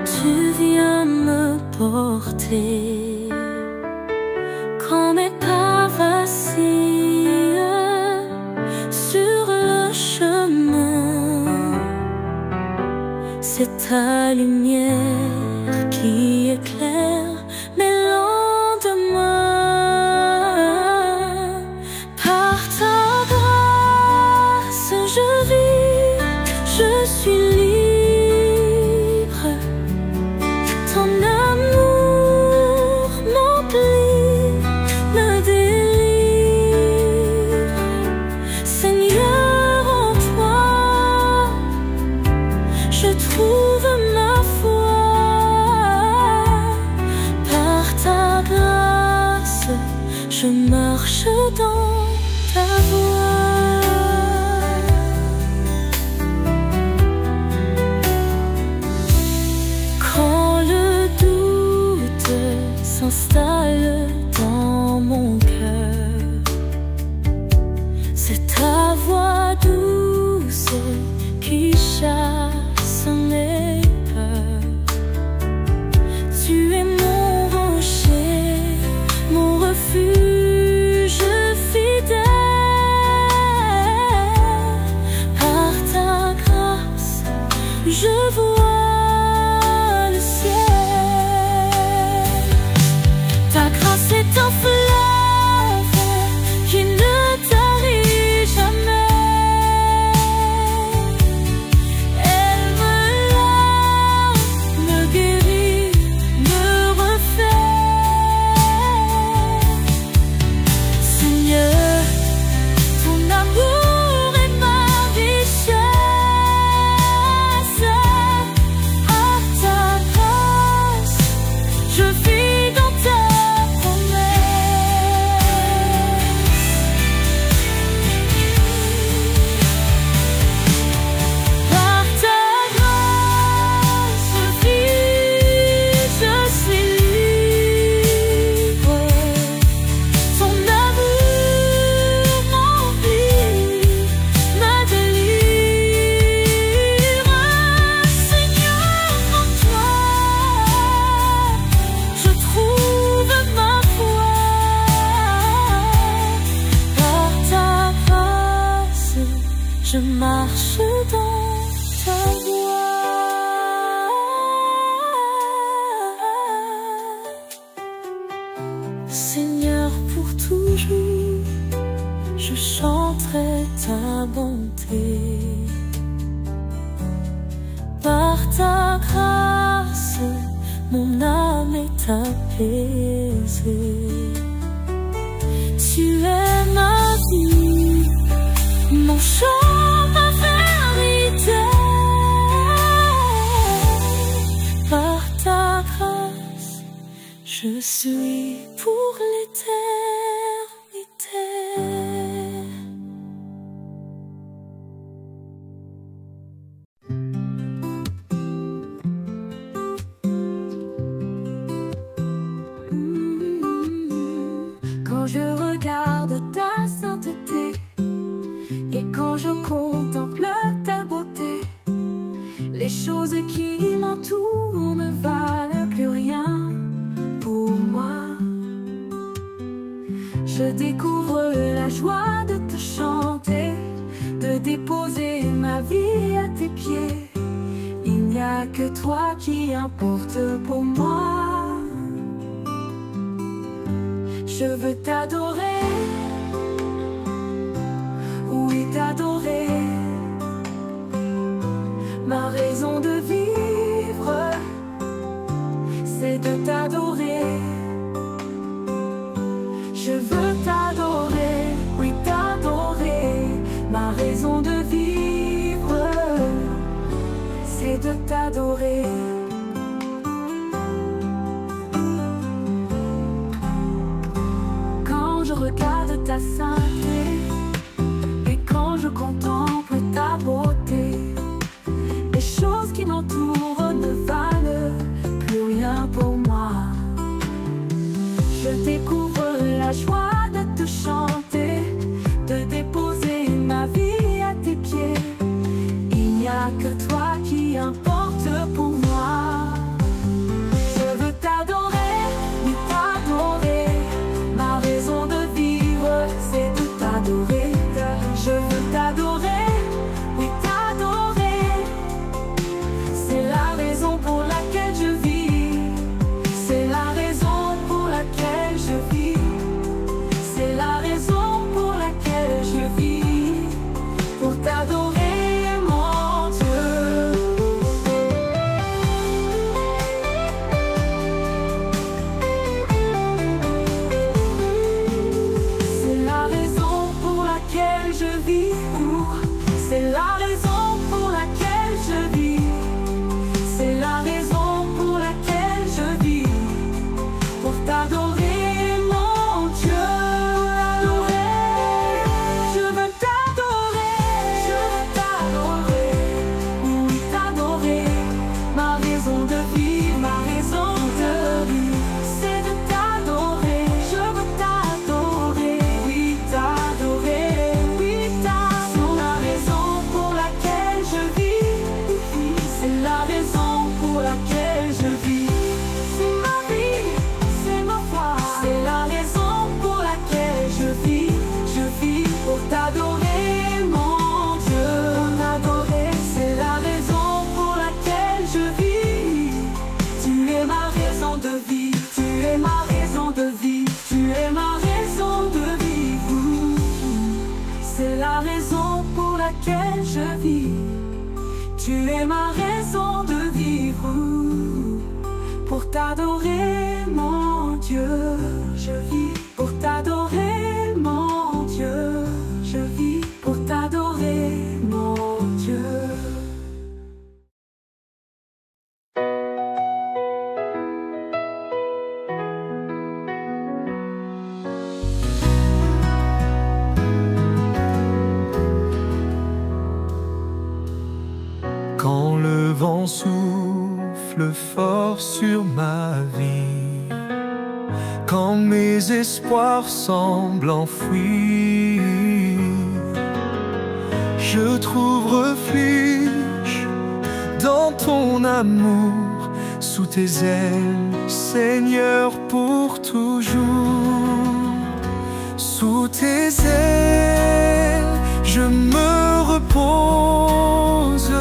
tu viens me porter. Quand mes pas vacillent sur le chemin, c'est ta lumière qui éclaire mes lendemains. Par ta grâce, je vis, je suis libre. Ton amour m'emplit, me délivre. Seigneur, en toi, je trouve ma foi. Par ta grâce, je marche dans ta voie. Quand le doute s'installe dans mon cœur, je vois le ciel. Ta grâce est un fleuve qui ne tarit jamais. Elle me lave, me guérit, me refait. Seigneur, ton amour est ma richesse. À ta grâce, je vis dans ta promesse. Par ta grâce, je vis, je suis libre. Ton amour m'emplit, me délivre. Seigneur, en toi, je trouve ma foi. Par ta grâce, je marche dans ta voie. Seigneur, pour toujours, je chanterai ta bonté. Par ta grâce, mon âme est apaisée. Tu es ma vie, mon chant, ma vérité. Par ta grâce, je suis pour l'éternité. Quand je regarde ta sainteté et quand je contemple ta beauté, les choses qui m'entourent ne valent plus rien pour moi. Je découvre la joie de te chanter, de déposer ma vie à tes pieds. Il n'y a que toi qui importe pour moi. Je veux t'adorer, oui t'adorer. Ma raison de vivre, c'est de t'adorer. Je veux t'adorer, oui t'adorer. Ma raison de vivre, c'est de t'adorer. Quand je regarde ta sainteté et quand je contemple ta beauté, les choses qui m'entourent ne valent plus rien pour moi. Je découvre la joie de te chanter, de déposer ma vie à tes pieds. Il n'y a que toi qui importe pour moi. Je veux t'adorer, oui t'adorer. Ma raison de vivre, c'est de t'adorer. Je veux t'adorer, oui t'adorer. C'est la raison pour laquelle je vis. C'est la raison pour laquelle je vis. C'est la raison pour laquelle je vis. Pour t'adorer, mon Dieu. laquelle je vis. Tu es ma raison de vivre. Pour t'adorer, mon Dieu, je vis. Pour t'adorer, mon Dieu, je vis. Pour t'adorer, mon Dieu. Quand le vent souffle fort sur ma vie, quand mes espoirs semblent enfouis, je trouve refuge dans ton amour, sous tes ailes, Seigneur, pour toujours. Sous tes ailes, je me repose.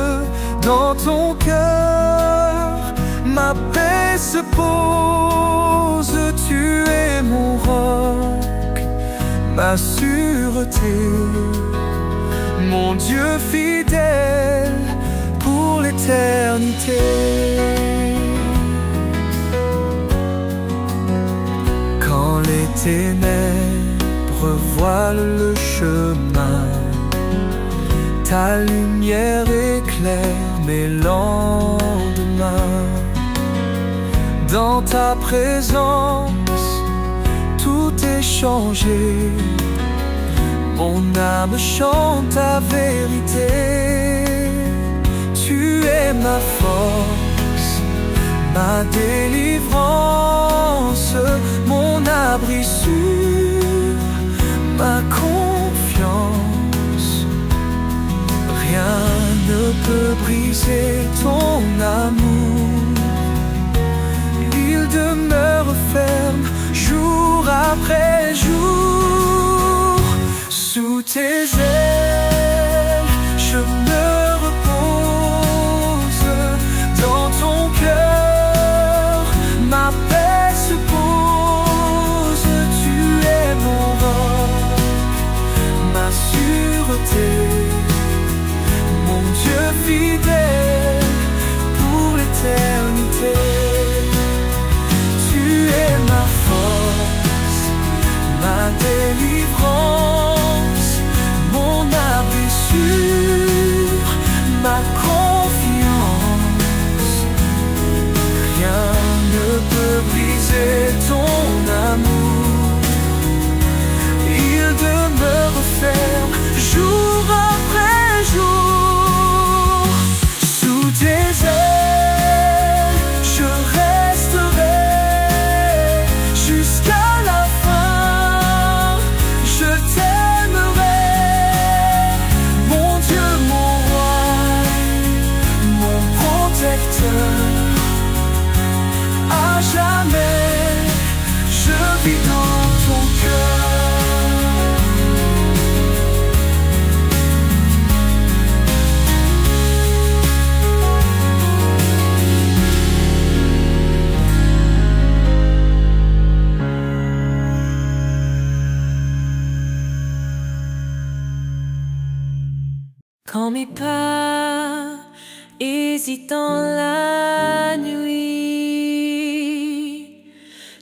Dans ton cœur, ma paix se pose. Tu es mon roc, ma sûreté, mon Dieu fidèle pour l'éternité. Quand les ténèbres voilent le chemin, ta lumière éclaire mes lendemains. Dans ta présence, tout est changé. Mon âme chante ta vérité. Tu es ma force, ma délivrance, mon abri sûr, ma confiance. Rien ne peut briser ton amour. Il demeure ferme jour après jour. Sous tes ailes, je me repose. Dans ton cœur, ma paix se pose. Tu es mon roc, ma sûreté, mon Dieu fidèle pour l'éternité. Tu es ma force, ma délivrance, mon abri sûr, ma confiance. Rien ne peut briser ton amour. Il demeure ferme jour après jour. Sous tes ailes, je resterai jusqu'à la fin. Je t'aimerai, mon Dieu, mon roi, mon protecteur. À jamais, je vis dans ton cœur. Quand mes pas hésitent dans la nuit,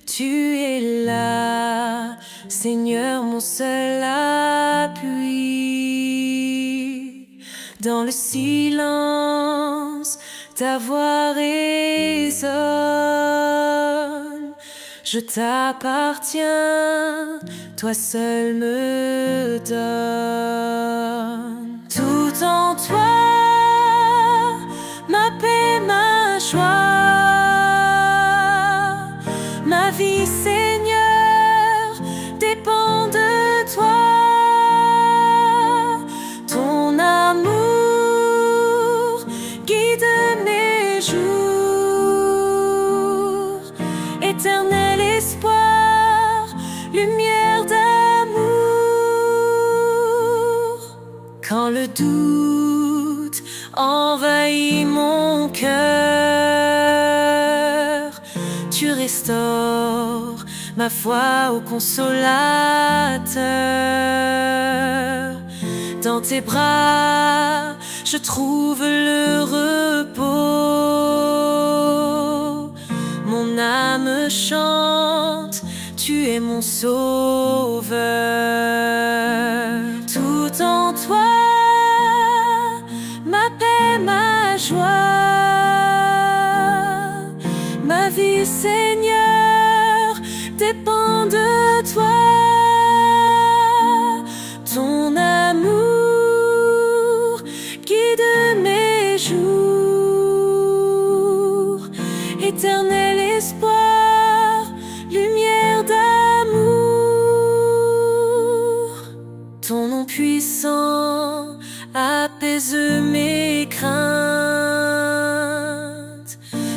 tu es là, Seigneur, mon seul appui. Dans le silence, ta voix résonne. Je t'appartiens, toi seul me donne. Tout en toi, ma paix, ma joie, ma vie, Seigneur, dépend de toi. Ton amour guide mes jours, éternel espoir, lumière d'amour. Quand le doute envahit mon cœur, tu restaures ma foi au consolateur. Dans tes bras, je trouve le repos. Mon âme chante, tu es mon sauveur. Tout en toi, ma paix, ma joie, ma vie, Seigneur, dépend de toi. Ton amour guide mes jours, éternel espoir, lumière d'amour. Ton nom puissant apaise mes craintes.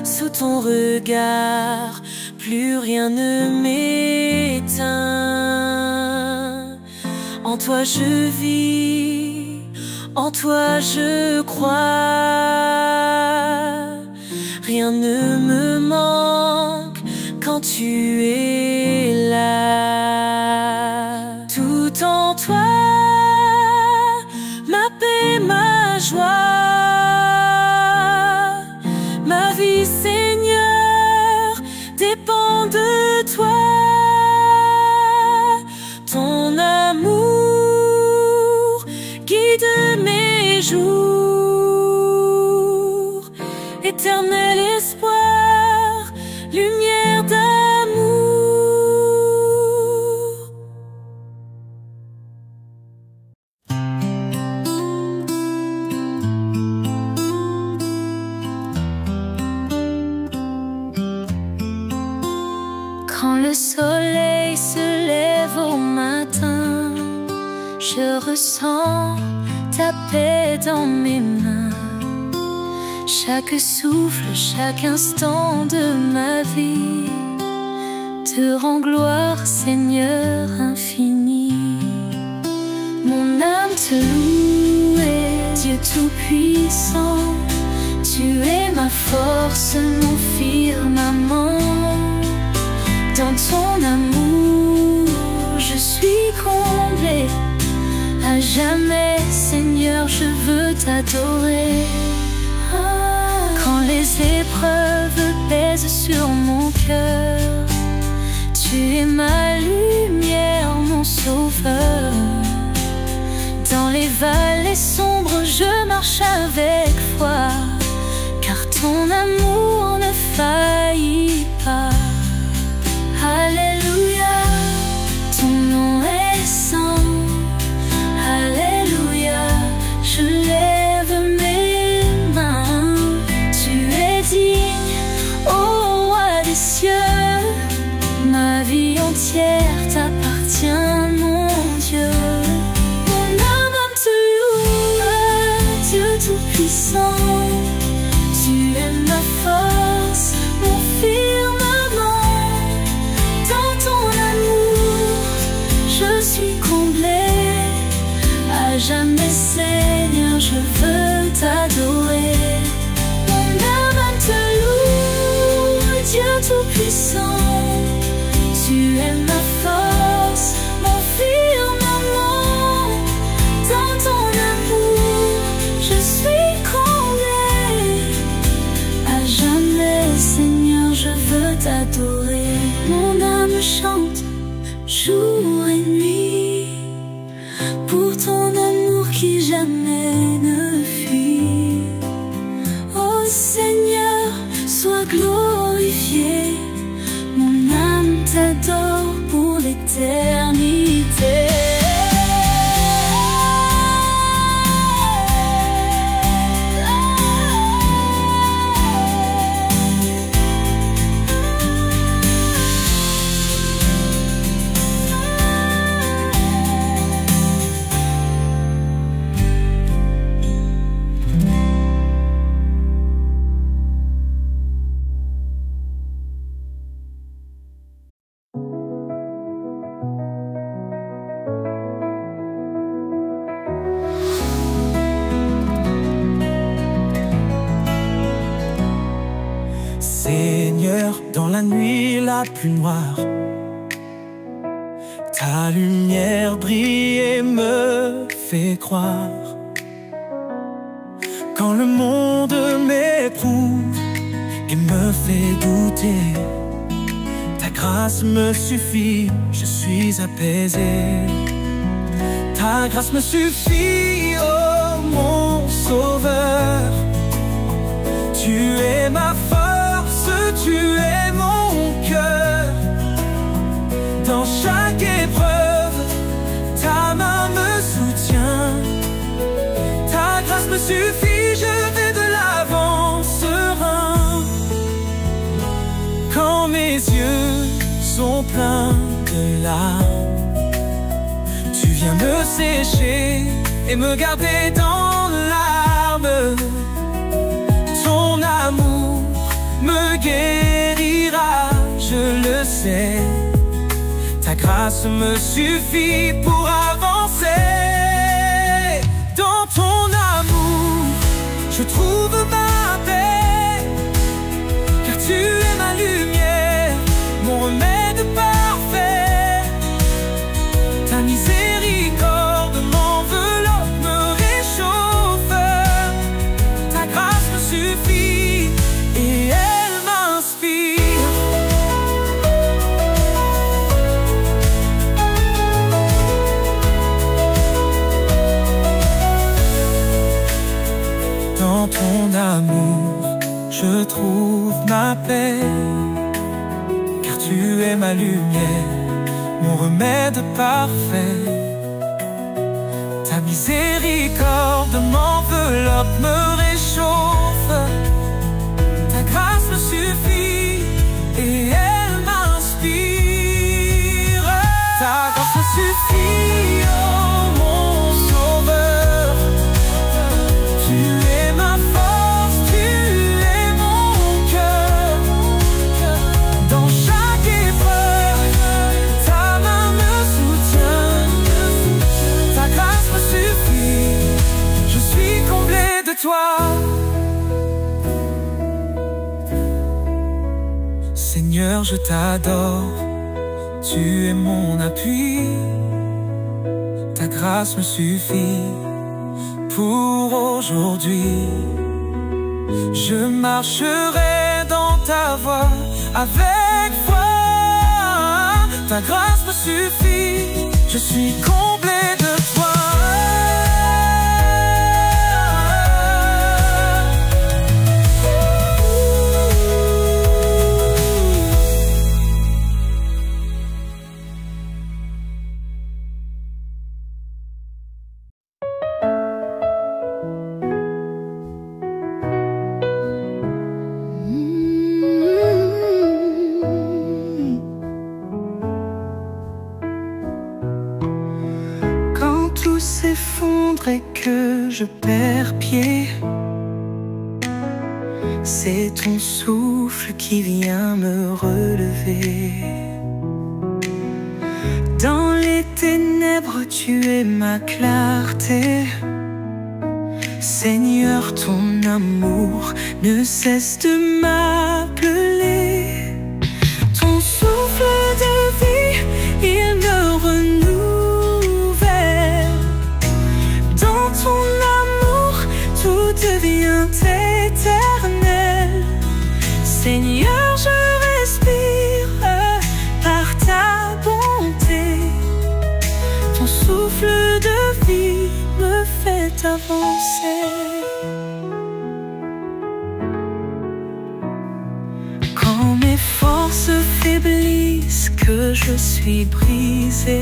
Sous ton regard, plus rien ne m'éteint. En toi je vis, en toi je crois. Rien ne me manque quand tu es là. Tout en toi, ma paix, ma joie, ma vie, Seigneur, dépend de toi. Ton amour guide mes jours, éternel espoir, lumière d'amour. Quand le soleil se lève au matin, je ressens ta paix dans mes mains. Chaque souffle, chaque instant de ma vie te rend gloire, Seigneur infini. Mon âme te loue, Dieu tout-puissant. Tu es ma force, mon firmament. Dans ton amour, je suis comblé. À jamais, Seigneur, je veux t'adorer. Quand les épreuves pèsent sur mon cœur, tu es ma lumière, mon sauveur. Dans les vallées sombres, je marche avec foi, car ton amour ne faillit pas. Alléluia, ton nom est saint. Alléluia, je lève mes mains. Tu es digne, ô roi des cieux. Ma vie entière t'appartient, mon Dieu. Mon âme te loue, Dieu tout-puissant. Tu es ma force, mon firmament. Dans ton amour, je suis comblé. À jamais, Seigneur, je veux t'adorer. Mon âme te loue, Dieu tout-puissant. Tu es ma force, mon firmament. Dans ton amour, je suis comblé. À jamais, Seigneur, je veux t'adorer. Mon âme chante jour et nuit pour ton amour qui jamais ne fuit. Oh Seigneur, sois glorifié. Mon âme t'adore pour l'éternité. Seigneur, dans la nuit la plus noire, ta lumière brille et me fait croire. Quand le monde m'éprouve et me fait douter, ta grâce me suffit, je suis apaisé. Ta grâce me suffit, oh mon sauveur. Tu es ma force, tu es mon cœur. Dans chaque épreuve, ta main me soutient. Ta grâce me suffit, je vais de l'avant serein. Quand mes yeux sont pleins de larmes, tu viens me sécher et me garder dans l'arme. Ton amour me guérira, je le sais. Ta grâce me suffit pour avancer. Dans ton amour, je trouve ma paix, car tu es ma lumière, mon remède parfait. Ta miséricorde m'enveloppe, me réchauffe. Ta grâce me suffit et elle m'inspire. Dans ton amour, je trouve ma paix, car tu es ma lumière, mon remède parfait. Ta miséricorde m'enveloppe, me réchauffe. Ta grâce me suffit et elle m'inspire. Ta grâce me suffit, oh mon sauveur. Tu es ma force, tu es mon cœur. Dans chaque épreuve, ta main me soutient. Ta grâce me suffit, je suis comblé de toi. Seigneur, je t'adore, tu es mon appui. Ta grâce me suffit pour aujourd'hui. Je marcherai dans ta voie avec foi. Ta grâce me suffit, je suis comblé de toi. S'effondre et que je perds pied, c'est ton souffle qui vient me relever. Dans les ténèbres, tu es ma clarté. Seigneur, ton amour ne cesse de m'appeler. Ton souffle de vie, il me renouvelle. Ton amour, tout devient éternel. Seigneur, je respire par ta bonté. Ton souffle de vie me fait avancer. Quand mes forces faiblissent, que je suis brisé,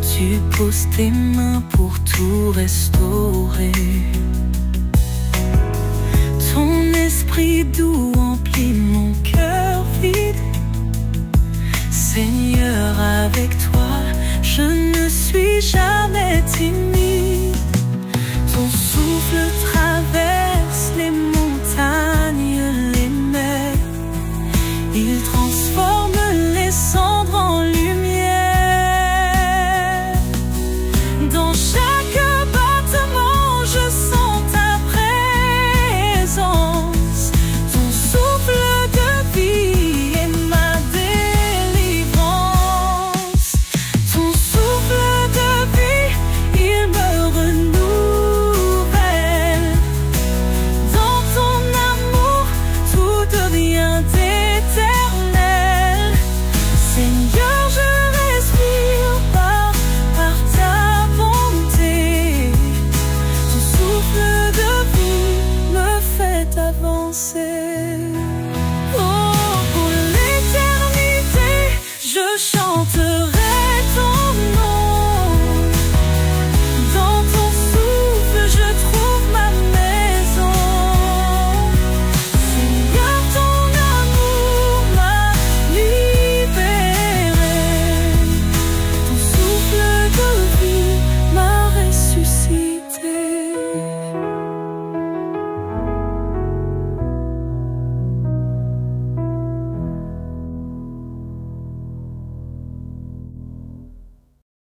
tu poses tes mains pour tout restaurer. Ton esprit doux emplit mon cœur vide. Seigneur, avec toi, je ne suis jamais timide. Ton souffle traverse les montagnes, les mers. Il transforme les cendres en lumière. Dans chaque battement, je sens ta présence. Ton commencer.